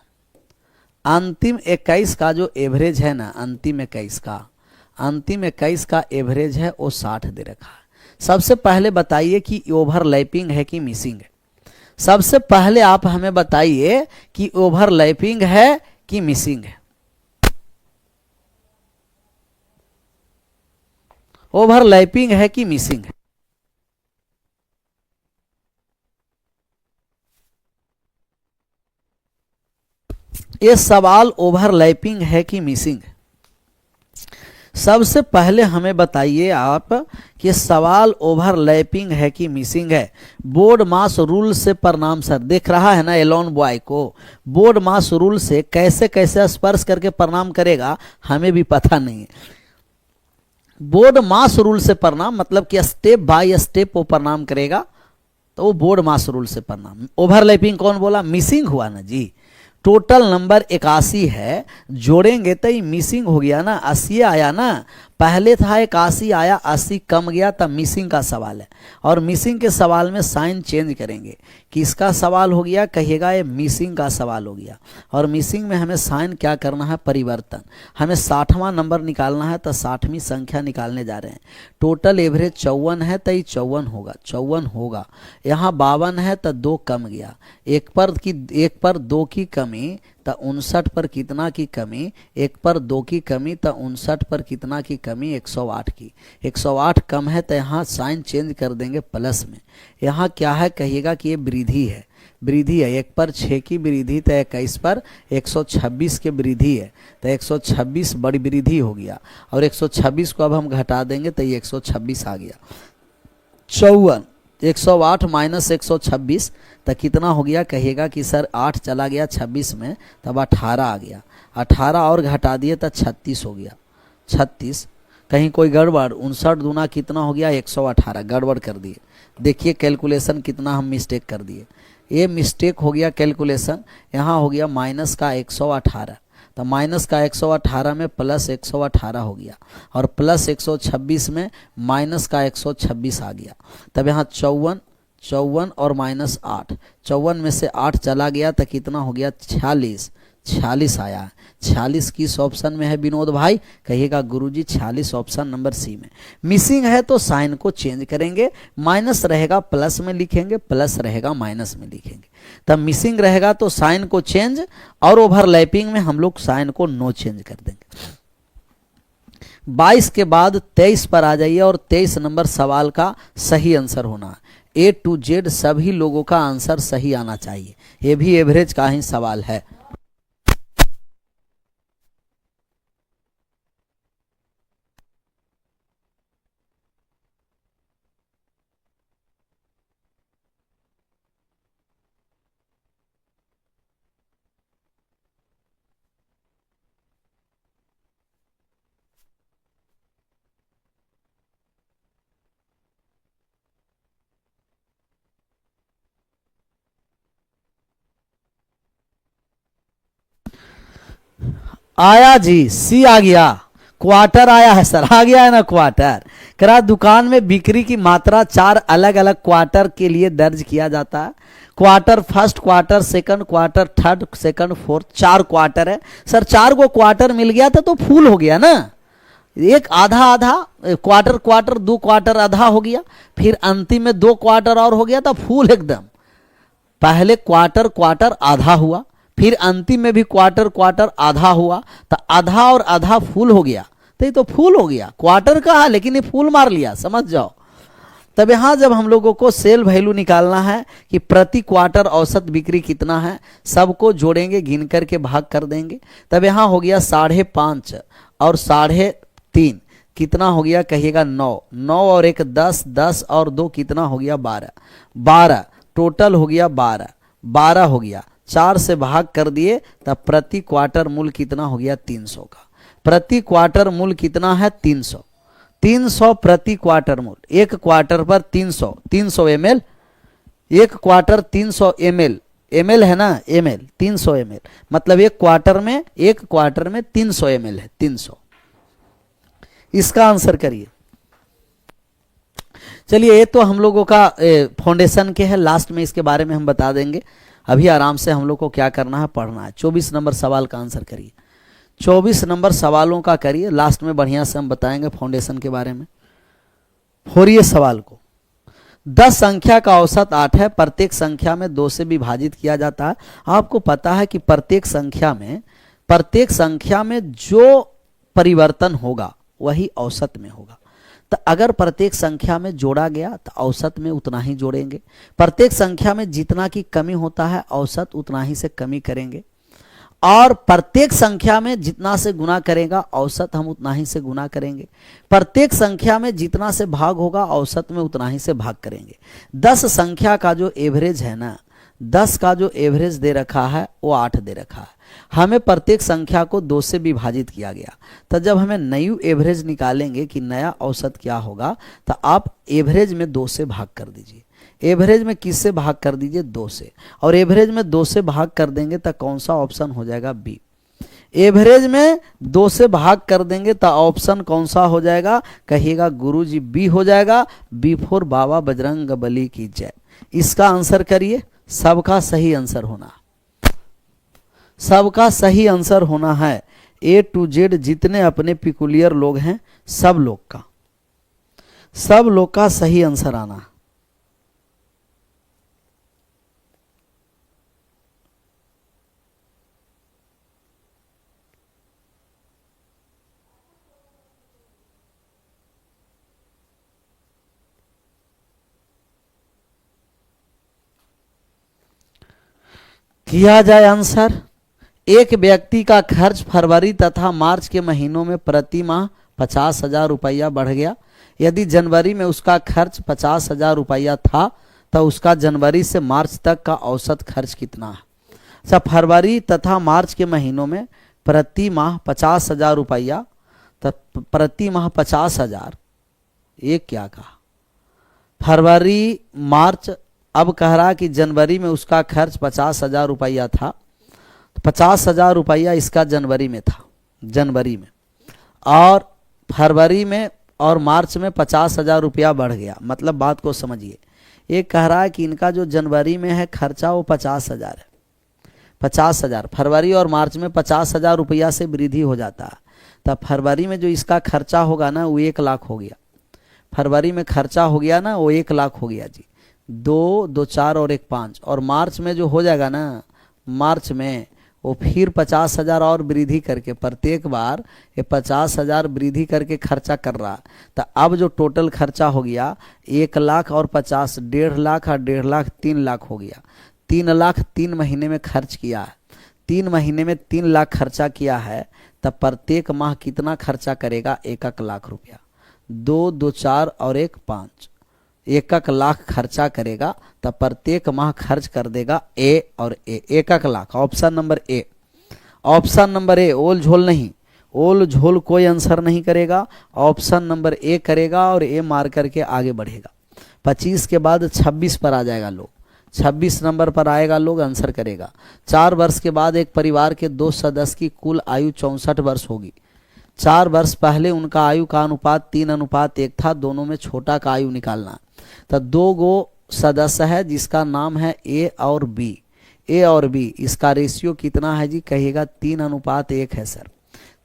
अंतिम 21 का जो एवरेज है ना, अंतिम 21 का, अंतिम 21 का एवरेज है वो 60 दे रखा है। सबसे पहले बताइए कि ओवरलैपिंग है कि मिसिंग है, सबसे पहले आप हमें बताइए कि ओवरलैपिंग है कि मिसिंग है। ओवरलैपिंग है कि मिसिंग है। ये सवाल ओवरलैपिंग है कि मिसिंग है। सबसे पहले हमें बताइए आप कि सवाल ओवरलैपिंग है कि मिसिंग है। बोर्ड मास रूल से प्रणाम सर, देख रहा है ना एलोन बॉय को, बोर्ड मास रूल से कैसे कैसे स्पर्श करके प्रणाम करेगा हमें भी पता नहीं है। बोर्ड मास रूल से प्रणाम मतलब कि स्टेप बाय स्टेप वो प्रणाम करेगा, तो वो बोर्ड मास रूल से प्रणाम। ओवरलैपिंग कौन बोला, मिसिंग हुआ ना जी। टोटल नंबर 81 है, जोड़ेंगे तो ये मिसिंग हो गया ना, 80 आया ना, पहले था 81 आया, 80 कम गया, तब मिसिंग का सवाल है। और मिसिंग के सवाल में साइन चेंज करेंगे, किसका सवाल हो गया, कहिएगा ये मिसिंग का सवाल हो गया। और मिसिंग में हमें साइन क्या करना है, परिवर्तन। हमें 60वां नंबर निकालना है, तो 60वीं संख्या निकालने जा रहे हैं। टोटल एवरेज 54 है, तो ये 54 होगा, 54 होगा। यहाँ 52 है, तो 2 कम गया, एक पर 2 की कमी, तो 59 पर कितना की कमी, 1 पर 2 की कमी, तो 59 पर कितना की कमी, 108 की। 108 कम है, तो यहाँ साइन चेंज कर देंगे प्लस में। यहाँ क्या है कहिएगा कि ये वृद्धि है, वृद्धि है। 1 पर 6 की वृद्धि, तो 21 पर 126 की वृद्धि है, तो 126 बड़ी वृद्धि हो गया। और 126 को अब हम घटा देंगे, तो ये 126 आ गया। 54, 108 माइनस 126, तो कितना हो गया कहिएगा कि सर 8 चला गया 26 में, तब 18 आ गया। 18 और घटा दिए तो 36 हो गया, 36। कहीं कोई गड़बड़, 59 दूना कितना हो गया 118, गड़बड़ कर दिए। देखिए कैलकुलेशन कितना हम मिस्टेक कर दिए, ये मिस्टेक हो गया कैलकुलेशन। यहाँ हो गया माइनस का 118, तो माइनस का 118 में प्लस 118 हो गया, और प्लस 126 में माइनस का 126 आ गया। तब यहाँ 54 और माइनस 8, 54 में से 8 चला गया, तो कितना हो गया 46 आया। 46 किस ऑप्शन में है विनोद भाई, कहिएगा गुरुजी 46 ऑप्शन नंबर सी में। मिसिंग है तो साइन को चेंज करेंगे, माइनस रहेगा प्लस में लिखेंगे, प्लस रहेगा माइनस में लिखेंगे। तब मिसिंग रहेगा तो साइन को चेंज, और ओवरलैपिंग में हम लोग साइन को नो चेंज कर देंगे। 22 के बाद 23 पर आ जाइए, और 23 नंबर सवाल का सही आंसर होना है। A to Z सभी लोगों का आंसर सही आना चाहिए, ये भी एवरेज का ही सवाल है। आया जी, सी आ गया, क्वार्टर आया है सर, आ गया है ना क्वार्टर। करा दुकान में बिक्री की मात्रा 4 अलग अलग क्वार्टर के लिए दर्ज किया जाता है। Quarter, first quarter, second quarter, third, second, fourth, 4 quarter है सर। 4 को क्वार्टर मिल गया था तो फुल हो गया ना, एक आधा आधा क्वार्टर 2 क्वार्टर आधा हो गया, फिर अंतिम में 2 क्वार्टर और हो गया था फुल एकदम। पहले क्वार्टर आधा हुआ, फिर अंतिम में भी क्वार्टर आधा हुआ, तो आधा और आधा फुल हो गया, तो ये तो फुल हो गया। क्वार्टर का है लेकिन ये फुल मार लिया, समझ जाओ। तब यहां जब हम लोगों को सेल वैल्यू निकालना है कि प्रति क्वार्टर औसत बिक्री कितना है, सबको जोड़ेंगे, गिन करके भाग कर देंगे। तब यहां हो गया 5.5 और 3.5 कितना हो गया कहिएगा 9, 9 और 1 10, 10 और 2 कितना हो गया 12, 12 टोटल हो गया 12, 12 हो गया, 4 से भाग कर दिए तब प्रति क्वार्टर मूल्य कितना हो गया 300 का। प्रति क्वार्टर मूल्य कितना है 300, 300 प्रति क्वार्टर मूल्य, एक क्वार्टर पर 300, 300 ml, एक क्वार्टर 300 ml, ml है ना, ml 300 ml मतलब एक क्वार्टर में 300 ml है, 300। इसका आंसर करिए। चलिए ये तो हम लोगों का फाउंडेशन के है, लास्ट में इसके बारे में हम बता देंगे। अभी आराम से हम लोग को क्या करना है, पढ़ना है। 24 नंबर सवाल का आंसर करिए, 24 नंबर सवालों का करिए, लास्ट में बढ़िया से हम बताएंगे फाउंडेशन के बारे में। फोरिए सवाल को, 10 संख्या का औसत 8 है, प्रत्येक संख्या में 2 से विभाजित किया जाता है। आपको पता है कि प्रत्येक संख्या में जो परिवर्तन होगा वही औसत में होगा। तो अगर प्रत्येक संख्या में जोड़ा गया तो औसत में उतना ही जोड़ेंगे, प्रत्येक संख्या में जितना की कमी होता है औसत उतना ही से कमी करेंगे, और प्रत्येक संख्या में जितना से गुना करेगा औसत हम उतना ही से गुना करेंगे, प्रत्येक संख्या में जितना से भाग होगा औसत में उतना ही से भाग करेंगे। 10 संख्या का जो एवरेज है ना, 10 का जो एवरेज दे रखा है वो 8 दे रखा है। हमें प्रत्येक संख्या को 2 से विभाजित किया गया, तो जब हमें नई एवरेज निकालेंगे कि नया औसत क्या होगा, तो आप एवरेज में 2 से भाग कर दीजिए। एवरेज में किससे भाग कर दीजिए 2 से, और एवरेज में 2 से भाग कर देंगे तो कौन सा ऑप्शन हो जाएगा बी। एवरेज में 2 से भाग कर देंगे तो ऑप्शन कौन सा हो जाएगा कहिएगा गुरुजी, बी हो जाएगा। बी फॉर बाबा बजरंग बली की जय। इसका आंसर करिए, सबका सही आंसर होना, सबका सही आंसर होना है A to Z, जितने अपने पिकुलियर लोग हैं सब लोग का सही आंसर आना। किया जाए आंसर। एक व्यक्ति का खर्च फरवरी तथा मार्च के महीनों में प्रति माह 50,000 रुपया बढ़ गया। यदि जनवरी में उसका खर्च 50,000 रुपया था तो उसका जनवरी से मार्च तक का औसत खर्च कितना है। अच्छा, फरवरी तथा मार्च के महीनों में प्रति माह 50,000 रुपया, तो प्रति माह 50,000, ये क्या कहा, फरवरी मार्च, अब कह रहा कि जनवरी में उसका खर्च 50,000 रुपया था, 50,000 रुपया इसका जनवरी में था, जनवरी में, और फरवरी में और मार्च में 50,000 रुपया बढ़ गया। मतलब बात को समझिए, ये कह रहा है कि इनका जो जनवरी में है खर्चा वो 50,000 है, 50,000, फरवरी और मार्च में 50,000 रुपया से वृद्धि हो जाता है, तब फरवरी में जो इसका खर्चा होगा ना वो 1 लाख हो गया। फरवरी में खर्चा हो गया ना वो 1 लाख हो गया जी, 2, 2, 4 और 1, 5, और मार्च में जो हो जाएगा ना, मार्च में वो फिर 50,000 और वृद्धि करके, प्रत्येक बार ये 50,000 वृद्धि करके खर्चा कर रहा। तो अब जो टोटल खर्चा हो गया 1 लाख और 50, 1.5 लाख, और 1.5 लाख 3 लाख हो गया। 3 लाख 3 महीने में खर्च किया है, 3 महीने में 3 लाख खर्चा किया है, तब प्रत्येक माह कितना खर्चा करेगा 1 लाख रुपया। 2, 2, 4 और 1, 5, 1 लाख खर्चा करेगा, तब प्रत्येक माह खर्च कर देगा ए और ए, 1 lakh. Option number A, option number A, ओल झोल नहीं, ओल झोल कोई आंसर नहीं करेगा, ऑप्शन नंबर ए करेगा और ए मार करके आगे बढ़ेगा। 25 के बाद 26 पर आ जाएगा लोग, 26 नंबर पर आएगा लोग, आंसर करेगा। 4 वर्ष के बाद एक परिवार के 2 सदस्य की कुल आयु 64 वर्ष होगी। 4 वर्ष पहले उनका आयु का अनुपात 3:1 था, दोनों में छोटा का आयु निकालना। तो 2 गो सदस्य है जिसका नाम है ए और बी, ए और बी, इसका रेशियो कितना है जी कहिएगा 3:1 है सर,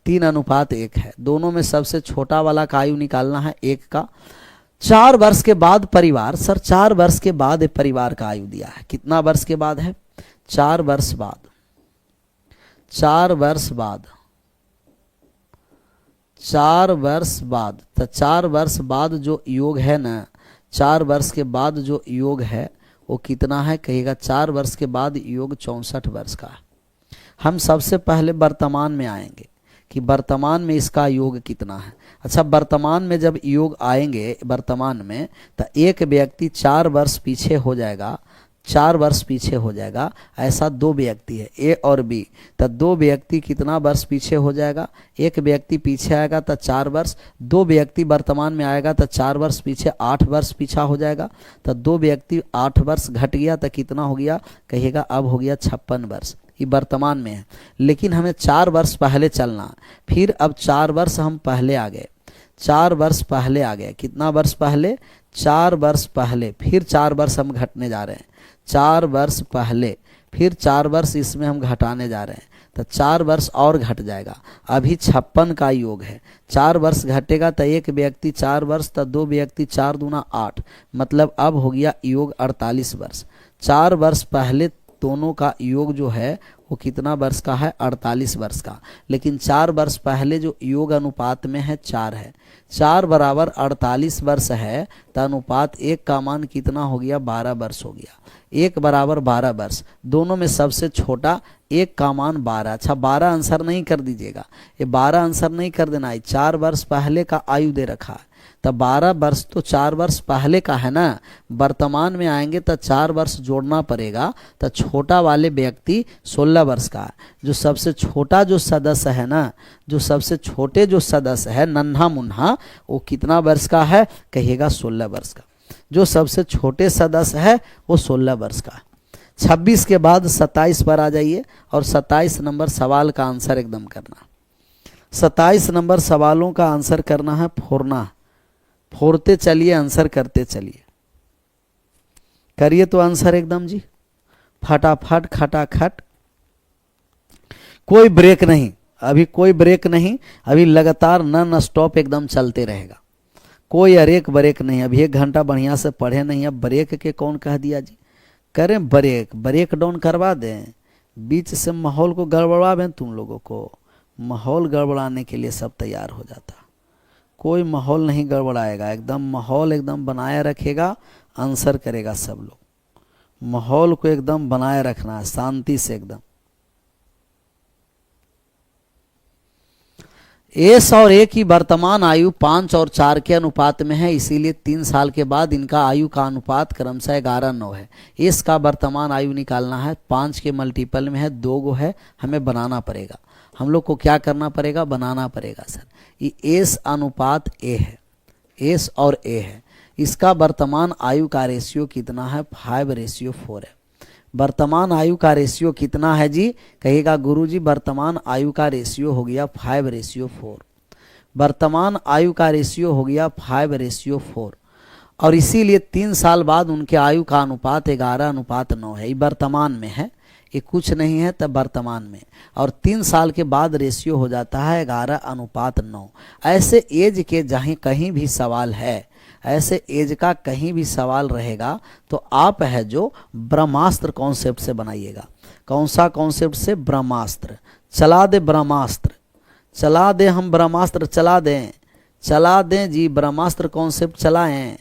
3:1 है। दोनों में सबसे छोटा वाला का आयु निकालना है 1 का। 4 वर्ष के बाद परिवार, सर 4 वर्ष के बाद परिवार का आयु दिया है, कितना वर्ष के बाद है 4 वर्ष बाद, 4 वर्ष बाद, 4 वर्ष बाद, तो 4 वर्ष बाद जो योग है ना, 4 वर्ष के बाद जो योग है वो कितना है, कहिएगा 4 वर्ष के बाद योग 64 वर्ष का है। हम सबसे पहले वर्तमान में आएंगे कि वर्तमान में इसका योग कितना है। अच्छा, वर्तमान में जब योग आएंगे वर्तमान में, तो एक व्यक्ति 4 वर्ष पीछे हो जाएगा, 4 वर्ष पीछे हो जाएगा। ऐसा 2 व्यक्ति है ए और बी, तो 2 व्यक्ति कितना वर्ष पीछे हो जाएगा, एक व्यक्ति पीछे आएगा तो 4 वर्ष, 2 व्यक्ति वर्तमान में आएगा तो 4 वर्ष पीछे 8 वर्ष पीछा हो जाएगा। तो 2 व्यक्ति 8 वर्ष घट गया तो कितना हो गया, कहिएगा अब हो गया 56 वर्ष। ये वर्तमान में है, लेकिन हमें 4 वर्ष पहले चलना। फिर अब 4 वर्ष हम पहले आ गए, 4 वर्ष पहले आ गए, कितना वर्ष पहले, 4 वर्ष पहले। फिर 4 वर्ष हम घटने जा रहे हैं, 4 वर्ष पहले, फिर 4 वर्ष इसमें हम घटाने जा रहे हैं, तो 4 वर्ष और घट जाएगा। अभी 56 का योग है, 4 वर्ष घटेगा तो एक व्यक्ति 4 वर्ष, तो 2 व्यक्ति 4 दूना 8, मतलब अब हो गया योग 48 वर्ष। 4 वर्ष पहले दोनों का योग जो है वो कितना वर्ष का है, 48 वर्ष का। लेकिन 4 वर्ष पहले जो योग अनुपात में है 4 है, 4 बराबर 48 वर्ष है, तो अनुपात 1 का मान कितना हो गया, 12 वर्ष हो गया। 1 बराबर 12 वर्ष, दोनों में सबसे छोटा 1 का मान 12। अच्छा, 12 आंसर नहीं कर दीजिएगा, ये 12 आंसर नहीं कर देना है, 4 वर्ष पहले का आयु दे रखा है, तो 12 वर्ष तो 4 वर्ष पहले का है ना। वर्तमान में आएंगे तो 4 वर्ष जोड़ना पड़ेगा, तो छोटा वाले व्यक्ति 16 वर्ष का है। जो सबसे छोटा जो सदस्य है ना, जो सबसे छोटे जो सदस्य है नन्हा मुन्हा, वो कितना वर्ष का है, कहिएगा 16 वर्ष का। जो सबसे छोटे सदस्य है वो 16 वर्ष का। 26 के बाद 27 पर आ जाइए और 27 नंबर सवाल का आंसर एकदम करना। 27 नंबर सवालों का आंसर करना है, फोड़ना, फोड़ते चलिए, आंसर करते चलिए। करिए तो आंसर एकदम जी, फटाफट खटाखट, कोई ब्रेक नहीं, अभी कोई ब्रेक नहीं, अभी लगातार नॉन स्टॉप एकदम चलते रहेगा, कोई अरेक ब्रेक नहीं। अभी 1 घंटा बढ़िया से पढ़े नहीं, अब ब्रेक के कौन कह दिया जी, करें ब्रेक, ब्रेक डाउन करवा दें, बीच से माहौल को गड़बड़ा दें। तुम लोगों को माहौल गड़बड़ाने के लिए सब तैयार हो जाता, कोई माहौल नहीं गड़बड़ाएगा, एकदम माहौल एकदम बनाए रखेगा, आंसर करेगा सब लोग। माहौल को एकदम बनाए रखना है, शांति से एकदम। एस और ए की वर्तमान आयु 5 और 4 के अनुपात में है, इसीलिए 3 साल के बाद इनका आयु का अनुपात क्रमशः 11-9 है। एस का वर्तमान आयु निकालना है, 5 के मल्टीपल में है, 2 गो है, हमें बनाना पड़ेगा। हम लोग को क्या करना पड़ेगा, बनाना पड़ेगा सर। ये एस अनुपात ए है, एस और ए है, इसका वर्तमान आयु का रेशियो कितना है, 5:4 है। वर्तमान आयु का रेशियो कितना है जी, कहिएगा गुरुजी वर्तमान आयु का रेशियो हो गया 5:4। वर्तमान आयु का रेशियो हो गया 5:4, और इसीलिए 3 साल बाद उनके आयु का अनुपात 11:9 है। ये वर्तमान में है, ये कुछ नहीं है तब वर्तमान में, और 3 साल के बाद रेशियो हो जाता है 11:9। ऐसे एज के जहाँ कहीं भी सवाल है, ऐसे एज का कहीं भी सवाल रहेगा तो आप है जो ब्रह्मास्त्र कॉन्सेप्ट से बनाइएगा। कौन सा कॉन्सेप्ट से, ब्रह्मास्त्र। चला दे ब्रह्मास्त्र, चला दे, हम ब्रह्मास्त्र चला दें, चला दें जी, ब्रह्मास्त्र कॉन्सेप्ट चलाएं।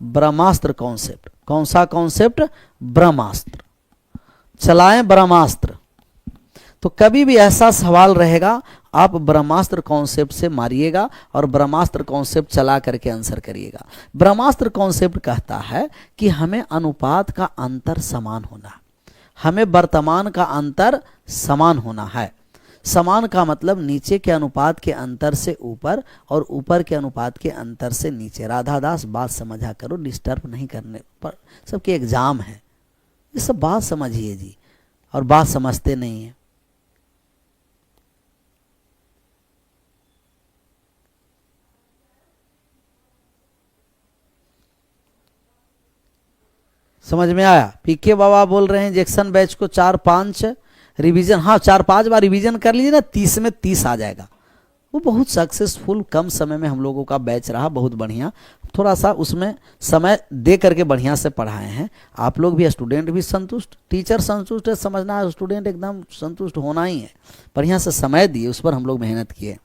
ब्रह्मास्त्र कॉन्सेप्ट, कौन सा कॉन्सेप्ट, ब्रह्मास्त्र, चलाएं ब्रह्मास्त्र। तो कभी भी ऐसा सवाल रहेगा आप ब्रह्मास्त्र कॉन्सेप्ट से मारिएगा और ब्रह्मास्त्र कॉन्सेप्ट चला करके आंसर करिएगा। ब्रह्मास्त्र कॉन्सेप्ट कहता है कि हमें अनुपात का अंतर समान होना, हमें वर्तमान का अंतर समान होना है। समान का मतलब नीचे के अनुपात के अंतर से ऊपर और ऊपर के अनुपात के अंतर से नीचे। राधा दास बात समझा करो, डिस्टर्ब नहीं करने पर, सबके एग्जाम है, ये सब बात समझिए जी, और बात समझते नहीं है। समझ में आया? पीके बाबा बोल रहे हैं जैक्सन बैच को 4-5 रिवीजन, हाँ 4-5 बार रिवीजन कर लीजिए ना, 30 में 30 आ जाएगा। वो बहुत सक्सेसफुल कम समय में हम लोगों का बैच रहा, बहुत बढ़िया। थोड़ा सा उसमें समय दे करके बढ़िया से पढ़ाए हैं। आप लोग भी, स्टूडेंट भी संतुष्ट, टीचर संतुष्ट है, समझना है स्टूडेंट एकदम संतुष्ट होना ही है। बढ़िया से समय दिए, उस पर हम लोग मेहनत किए।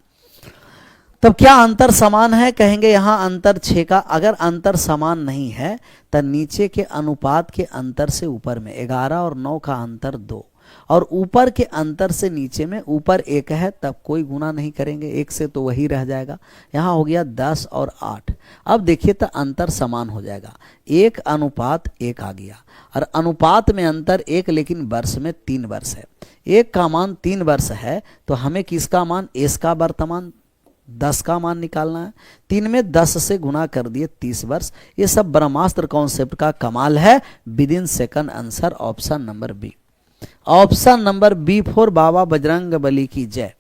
तब क्या अंतर समान है? कहेंगे यहां अंतर 6 का। अगर अंतर समान नहीं है तो नीचे के अनुपात के अंतर से ऊपर में 11 और 9 का अंतर 2, और ऊपर के अंतर से नीचे में ऊपर 1 है, तब कोई गुना नहीं करेंगे, 1 से तो वही रह जाएगा। यहाँ हो गया 10 और 8। अब देखिए तो अंतर समान हो जाएगा, 1 अनुपात 1 आ गया, और अनुपात में अंतर 1 लेकिन वर्ष में 3 वर्ष है। 1 का मान 3 वर्ष है तो हमें किसका मान? एस का वर्तमान 10 का मान निकालना है। 3 में 10 से गुना कर दिए 30 वर्ष। ये सब ब्रह्मास्त्र कॉन्सेप्ट का कमाल है। With in second answer option number B. Option number B for Baba Bajrang Bali की जय।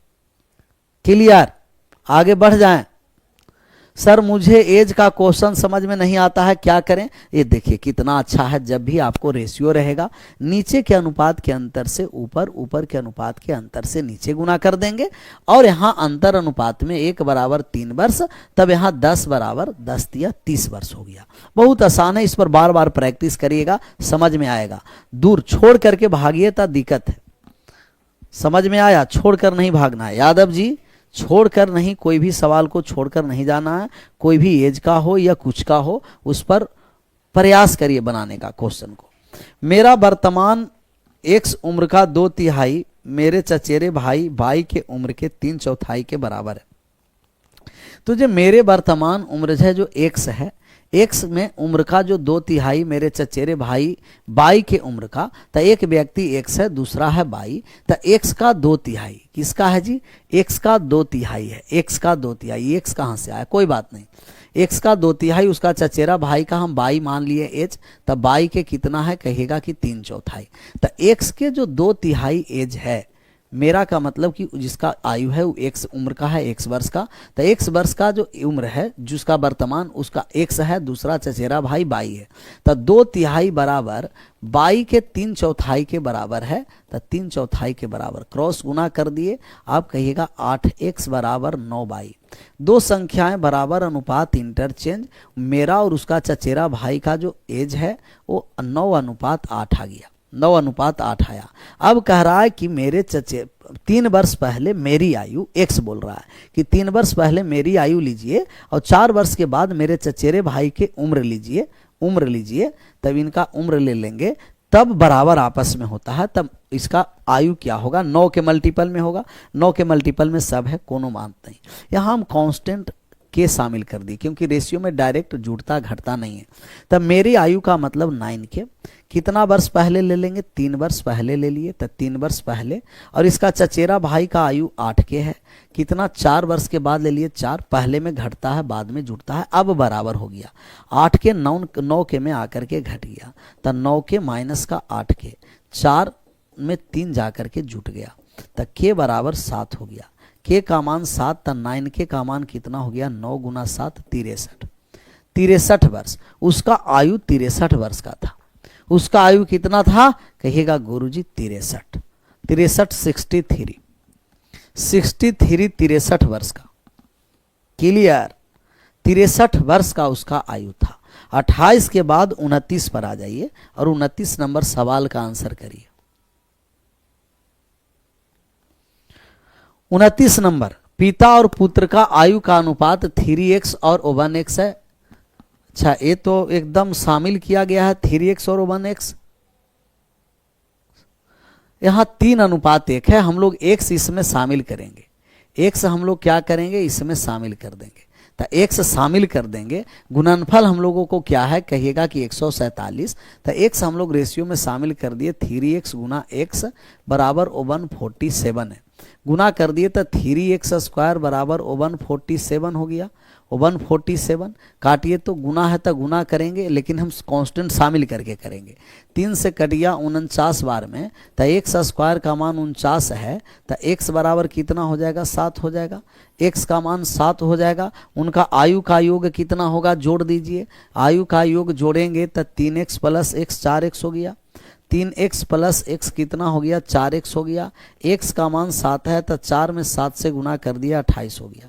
क्लियर? आगे बढ़ जाएं। सर मुझे एज का क्वेश्चन समझ में नहीं आता है, क्या करें? ये देखिए कितना अच्छा है, जब भी आपको रेशियो रहेगा नीचे के अनुपात के अंतर से ऊपर, ऊपर के अनुपात के अंतर से नीचे गुना कर देंगे, और यहाँ अंतर अनुपात में 1 बराबर 3 वर्ष, तब यहाँ 10 बराबर 10 दिया 30 वर्ष हो गया। बहुत आसान है, इस पर बार बार प्रैक्टिस करिएगा, समझ में आएगा। दूर छोड़ करके भागिए तो दिक्कत है। समझ में आया? छोड़कर नहीं भागना है यादव जी, छोड़कर नहीं, कोई भी सवाल को छोड़कर नहीं जाना है। कोई भी एज का हो या कुछ का हो, उस पर प्रयास करिए बनाने का क्वेश्चन को। मेरा वर्तमान एक्स उम्र का 2/3 मेरे चचेरे भाई बाई के उम्र के 3/4 के बराबर है। तो जो मेरे वर्तमान उम्र है जो एक्स है, एक्स में उम्र का जो 2/3 मेरे चचेरे भाई बाई के उम्र का, तो एक व्यक्ति एक्स है, दूसरा है बाई, तो एक्स का 2/3 किसका है जी? एक्स का 2/3 है। एक्स का 2/3, एक्स कहाँ से आया? कोई बात नहीं, एक्स का 2/3 उसका चचेरा भाई का हम बाई मान लिए एज, तब बाई के कितना है? कहेगा कि 3/4। तो एक्स के जो 2/3 एज है, मेरा का मतलब कि जिसका आयु है वो एक्स उम्र का है, एक्स वर्ष का, तो एक्स वर्ष का जो उम्र है जिसका वर्तमान उसका एक्स है, दूसरा चचेरा भाई बाई है, तो 2/3 बराबर बाई के 3/4 के बराबर है, तो 3/4 के बराबर क्रॉस गुना कर दिए। आप कहिएगा 8x बराबर 9/। दो संख्याएं बराबर अनुपात इंटरचेंज, मेरा और उसका चचेरा भाई का जो एज है वो 9:8 आ गया, 9:8 आया। अब कह रहा है कि मेरे 3 वर्ष पहले मेरी आयु, एक्स बोल रहा है कि 3 वर्ष पहले मेरी आयु लीजिए और 4 वर्ष के बाद मेरे चचेरे भाई के उम्र लीजिए, तब इनका उम्र ले लेंगे, तब बराबर आपस में होता है, तब इसका आयु क्या होगा? 9 के मल्टीपल में होगा। 9 के मल्टीपल में सब है, कोनो मान नहीं। यहाँ हम कांस्टेंट के शामिल कर दी क्योंकि रेशियो में डायरेक्ट जुड़ता घटता नहीं है। तब मेरी आयु का मतलब 9 के कितना वर्ष पहले ले लेंगे? 3 वर्ष पहले ले लिए, तो 3 वर्ष पहले, और इसका चचेरा भाई का आयु 8 के है, कितना? 4 वर्ष के बाद ले लिए 4, पहले में घटता है बाद में जुड़ता है, अब बराबर हो गया 8 के 9 के में आकर के घट गया, तो 9 के माइनस का 8 के, 4 में 3 जाकर के जुट गया, तो के बराबर 7 हो गया। के का मान 7, तो 9 के का मान कितना हो गया? 9 गुना 7 63 वर्ष। उसका आयु 63 वर्ष का था। उसका आयु कितना था? कहिएगा गुरुजी 63 63 वर्ष का। क्लियर? 63 वर्ष का उसका आयु था। 28 के बाद 29 पर आ जाइए और 29 नंबर सवाल का आंसर करिए। 29 नंबर, पिता और पुत्र का आयु का अनुपात 3x और 1x है। अच्छा, ये तो एकदम शामिल किया गया है 3x और 1x। यहाँ 3:1 है, हम लोग x इसमें शामिल करेंगे। x हम लोग क्या करेंगे? इसमें शामिल कर देंगे, तो x शामिल कर देंगे। गुणनफल हम लोगों को क्या है? कहिएगा कि 147, तो x हम लोग रेशियो में शामिल कर दिए। 3x गुना x बराबर 147 है, गुना कर दिए तो 3x² बराबर 147 हो गया। 147 काटिए तो गुना है तो गुना करेंगे, लेकिन हम कांस्टेंट शामिल करके करेंगे। 3 से कट गया 49 बार में, तो x² का मान 49 है, तो x बराबर कितना हो जाएगा? 7 हो जाएगा। x का मान 7 हो जाएगा। उनका आयु का योग कितना होगा? जोड़ दीजिए। आयु का योग जोड़ेंगे तो 3x + x 4x हो गया। 3x + x कितना हो गया? 4x हो गया। x का मान 7 है, तो 4 में 7 से गुना कर दिया, 28 हो गया।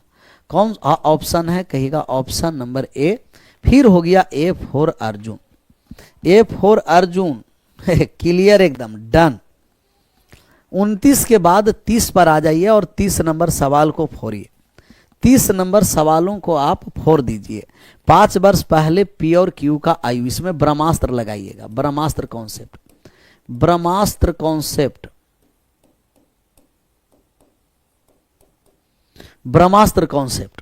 कौन ऑप्शन है? कहिएगा ऑप्शन नंबर ए। फिर हो गया A for Arjun. A for Arjun clear, एकदम डन। 29 के बाद 30 पर आ जाइए और 30 नंबर सवाल को फोड़िए। 30 नंबर सवालों को आप फोड़ दीजिए। 5 वर्ष पहले पी और क्यू का आयु, इसमें ब्रह्मास्त्र लगाइएगा, ब्रह्मास्त्र कॉन्सेप्ट, ब्रह्मास्त्र कॉन्सेप्ट, ब्रह्मास्त्र कॉन्सेप्ट,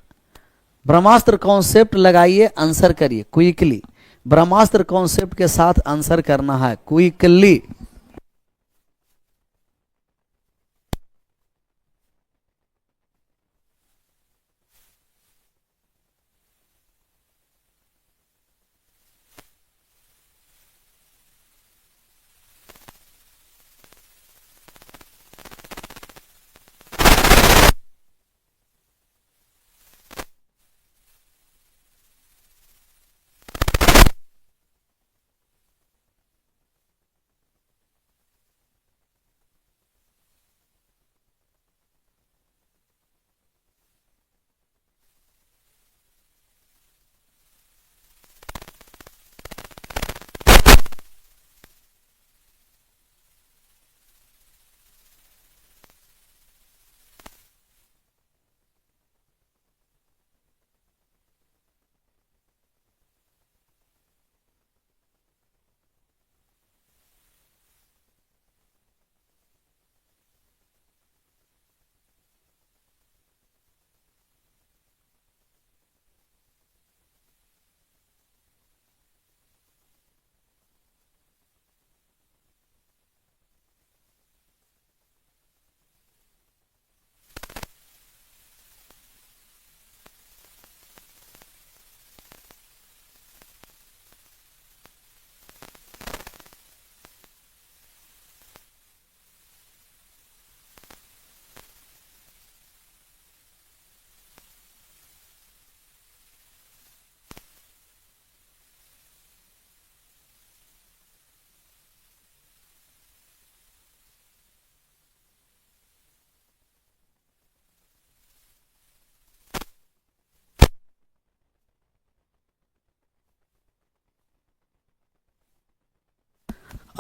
ब्रह्मास्त्र कॉन्सेप्ट लगाइए, आंसर करिए क्विकली। ब्रह्मास्त्र कॉन्सेप्ट के साथ आंसर करना है क्विकली।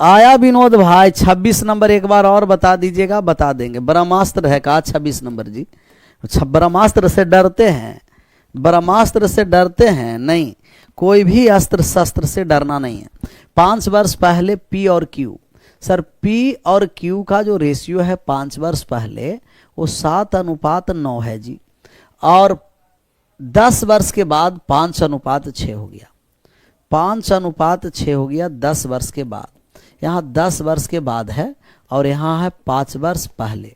आया विनोद भाई, 26 नंबर एक बार और बता दीजिएगा, बता देंगे। ब्रह्मास्त्र है, कहा 26 नंबर जी। ब्रह्मास्त्र से डरते हैं, ब्रह्मास्त्र से डरते हैं नहीं, कोई भी अस्त्र शस्त्र से डरना नहीं है। 5 वर्ष पहले पी और क्यू, सर पी और क्यू का जो रेशियो है 5 वर्ष पहले वो 7:9 है जी, और 10 वर्ष के बाद 5:6 हो गया, 5:6 हो गया 10 वर्ष के बाद। यहाँ 10 वर्ष के बाद है और यहाँ है 5 वर्ष पहले,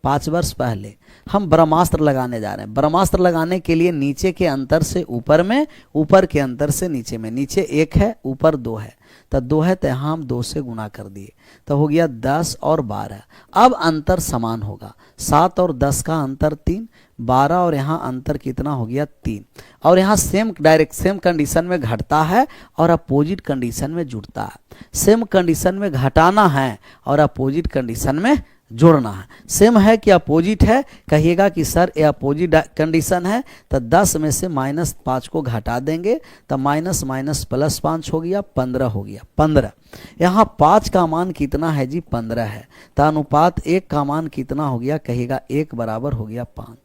5 वर्ष पहले। हम ब्रह्मास्त्र लगाने जा रहे हैं। ब्रह्मास्त्र लगाने के लिए नीचे के अंतर से ऊपर में, ऊपर के अंतर से नीचे में। नीचे 1 है, ऊपर 2 है, तो 2 है तो यहाँ हम 2 से गुना कर दिए, तो हो गया 10 और 12। अब अंतर समान होगा, 7 और 10 का अंतर 3, 12 और यहाँ अंतर कितना हो गया 3। और यहाँ सेम डायरेक्ट सेम कंडीशन में घटता है और अपोजिट कंडीशन में जुड़ता है। सेम कंडीशन में घटाना है और अपोजिट कंडीशन में जोड़ना है। सेम है कि अपोजिट है, कहिएगा कि सर ये अपोजिट कंडीशन है, तो 10 में से -5 को घटा देंगे, तो माइनस माइनस +5 हो गया, 15 हो गया, 15। यहाँ 5 का मान कितना है जी, 15 है, तो अनुपात 1 का मान कितना हो गया, कहिएगा 1 बराबर हो गया 5।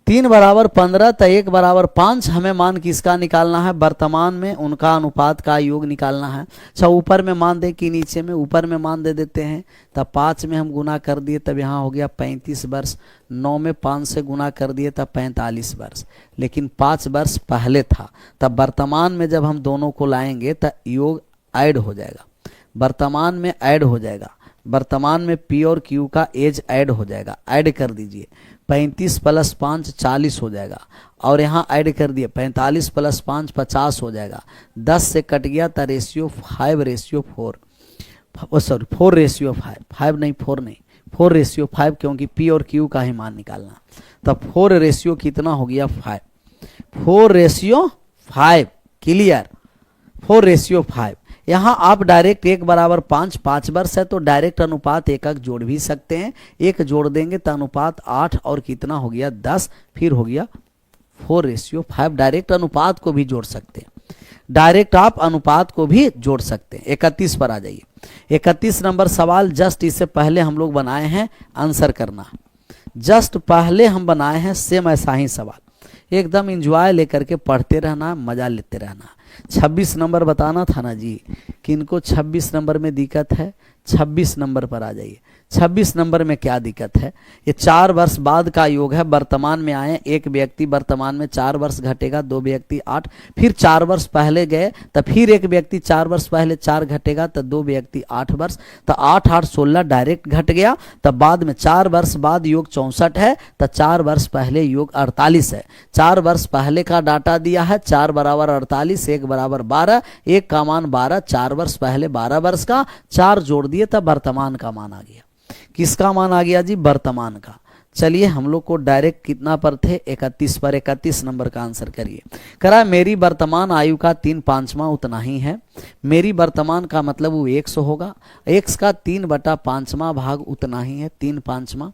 3 बराबर 15, तो 1 बराबर 5। हमें मान किसका निकालना है, वर्तमान में उनका अनुपात का योग निकालना है। अच्छा, ऊपर में मान दे कि नीचे में, ऊपर में मान दे देते हैं, तब 5 में हम गुना कर दिए, तब यहाँ हो गया 35 वर्ष। 9 में 5 से गुना कर दिए तब 45 वर्ष, लेकिन 5 वर्ष पहले था। तब वर्तमान में जब हम दोनों को लाएंगे तो योग ऐड हो जाएगा, वर्तमान में ऐड हो जाएगा, वर्तमान में पी और क्यू का एज ऐड हो जाएगा। ऐड कर दीजिए, 35 + 5 40 हो जाएगा, और यहाँ ऐड कर दिए 45 + 5 50 हो जाएगा। 10 से कट गया तो रेशियो 5:4, सॉरी 4:5, 5 नहीं 4 नहीं, 4:5, क्योंकि पी और क्यू का ही मान निकालना। तब 4 कितना हो गया 5, 4:5 क्लियर, 4:5। यहाँ आप डायरेक्ट 1 बराबर 5, 5 वर्ष है तो डायरेक्ट अनुपात 1 जोड़ भी सकते हैं। 1 जोड़ देंगे तो अनुपात 8 और कितना हो गया 10, फिर हो गया 4:5। डायरेक्ट अनुपात को भी जोड़ सकते हैं, डायरेक्ट आप अनुपात को भी जोड़ सकते हैं। 31 पर आ जाइए। 31 नंबर सवाल जस्ट इससे पहले हम लोग बनाए हैं, आंसर करना। जस्ट पहले हम बनाए हैं सेम ऐसा ही सवाल, एकदम इंजॉय लेकर के पढ़ते रहना, मजा लेते रहना। 26 नंबर बताना था ना जी, किनको 26 नंबर में दिक्कत है 26 नंबर पर आ जाइए। 26 नंबर में क्या दिक्कत है, ये 4 वर्ष बाद का योग है, वर्तमान में आए, एक व्यक्ति वर्तमान में 4 वर्ष घटेगा, 2 व्यक्ति 8, फिर 4 वर्ष पहले गए तो फिर एक व्यक्ति 4 वर्ष पहले 4 घटेगा तो 2 व्यक्ति 8 वर्ष, तो 8 8 16 डायरेक्ट घट गया। तब बाद में 4 वर्ष बाद योग 64 है तो 4 वर्ष पहले योग 48 है। 4 वर्ष पहले का डाटा दिया है, 4 बराबर 48, 1 बराबर 12, 1 का मान 12, 4 वर्ष पहले 12 वर्ष का 4 जोड़ दिए तब वर्तमान का मान आ गया। किसका मान आ गया जी, वर्तमान का। चलिए हम लोग को डायरेक्ट कितना पर थे, 31 पर, 31 नंबर का आंसर करिए। करा मेरी वर्तमान आयु का 3/5 उतना ही है, मेरी वर्तमान का मतलब वो 100 होगा, x का 3/5 भाग उतना ही है, 3/5।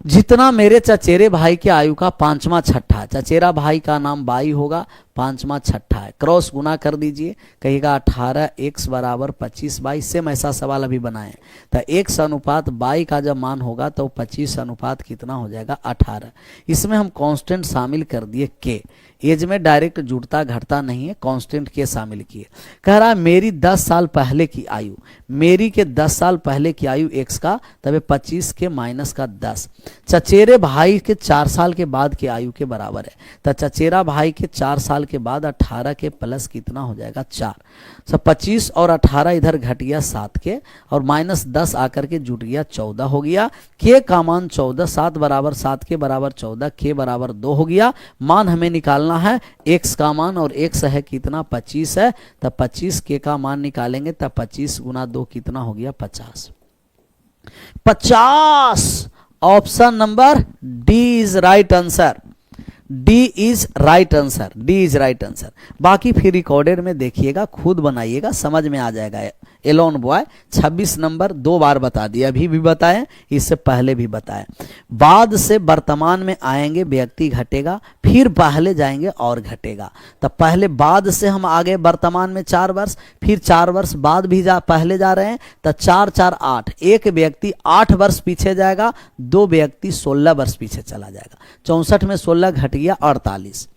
जितना मेरे चचेरे भाई के आयु का 5वां छठा, चचेरा भाई का नाम बाई होगा, 5वां छठा है, क्रॉस गुना कर दीजिए, कहेगा 18 x बराबर 25 बाई। सेम ऐसा सवाल अभी बनाए तो x अनुपात बाई का जब मान होगा तो 25 अनुपात कितना हो जाएगा 18। इसमें हम कांस्टेंट शामिल कर दिए k, एज में डायरेक्ट जुड़ता घटता नहीं है, कांस्टेंट के शामिल किए। कह रहा मेरी 10 साल पहले की आयु, मेरी के 10 साल पहले की आयु x का, तब 25 के माइनस का 10, चचेरे भाई के 4 साल के बाद की आयु के बराबर है, तो चचेरा भाई के 4 साल के बाद 18 के प्लस कितना हो जाएगा 4। सब 25 और 18 इधर घट गया 7 के, और माइनस 10 आकर के जुट गया 14 हो गया। के का मान 14, 7 बराबर 7 के बराबर 14, के बराबर 2 हो गया। मान हमें निकालना है x का मान, और x है कितना 25 है, तब 25 के का मान निकालेंगे तब 25 गुना 2 कितना हो गया 50। 50 option number D is right answer, D is right answer, D is right answer. बाकी फिर रिकॉर्डेड में देखिएगा, खुद बनाइएगा, समझ में आ जाएगा। एलोन बॉय 26 नंबर 2 बार बता दिया, अभी भी बताएं, इससे पहले भी बताएं। बाद से वर्तमान में आएंगे व्यक्ति घटेगा, फिर पहले जाएंगे और घटेगा। तब पहले बाद से हम आगे वर्तमान में 4 वर्ष, फिर 4 वर्ष बाद भी पहले जा रहे हैं, तो 4 4 8, एक व्यक्ति 8 वर्ष पीछे जाएगा, 2 व्यक्ति 16 वर्ष पीछे चला जाएगा। 64 में 16 घट गया 48।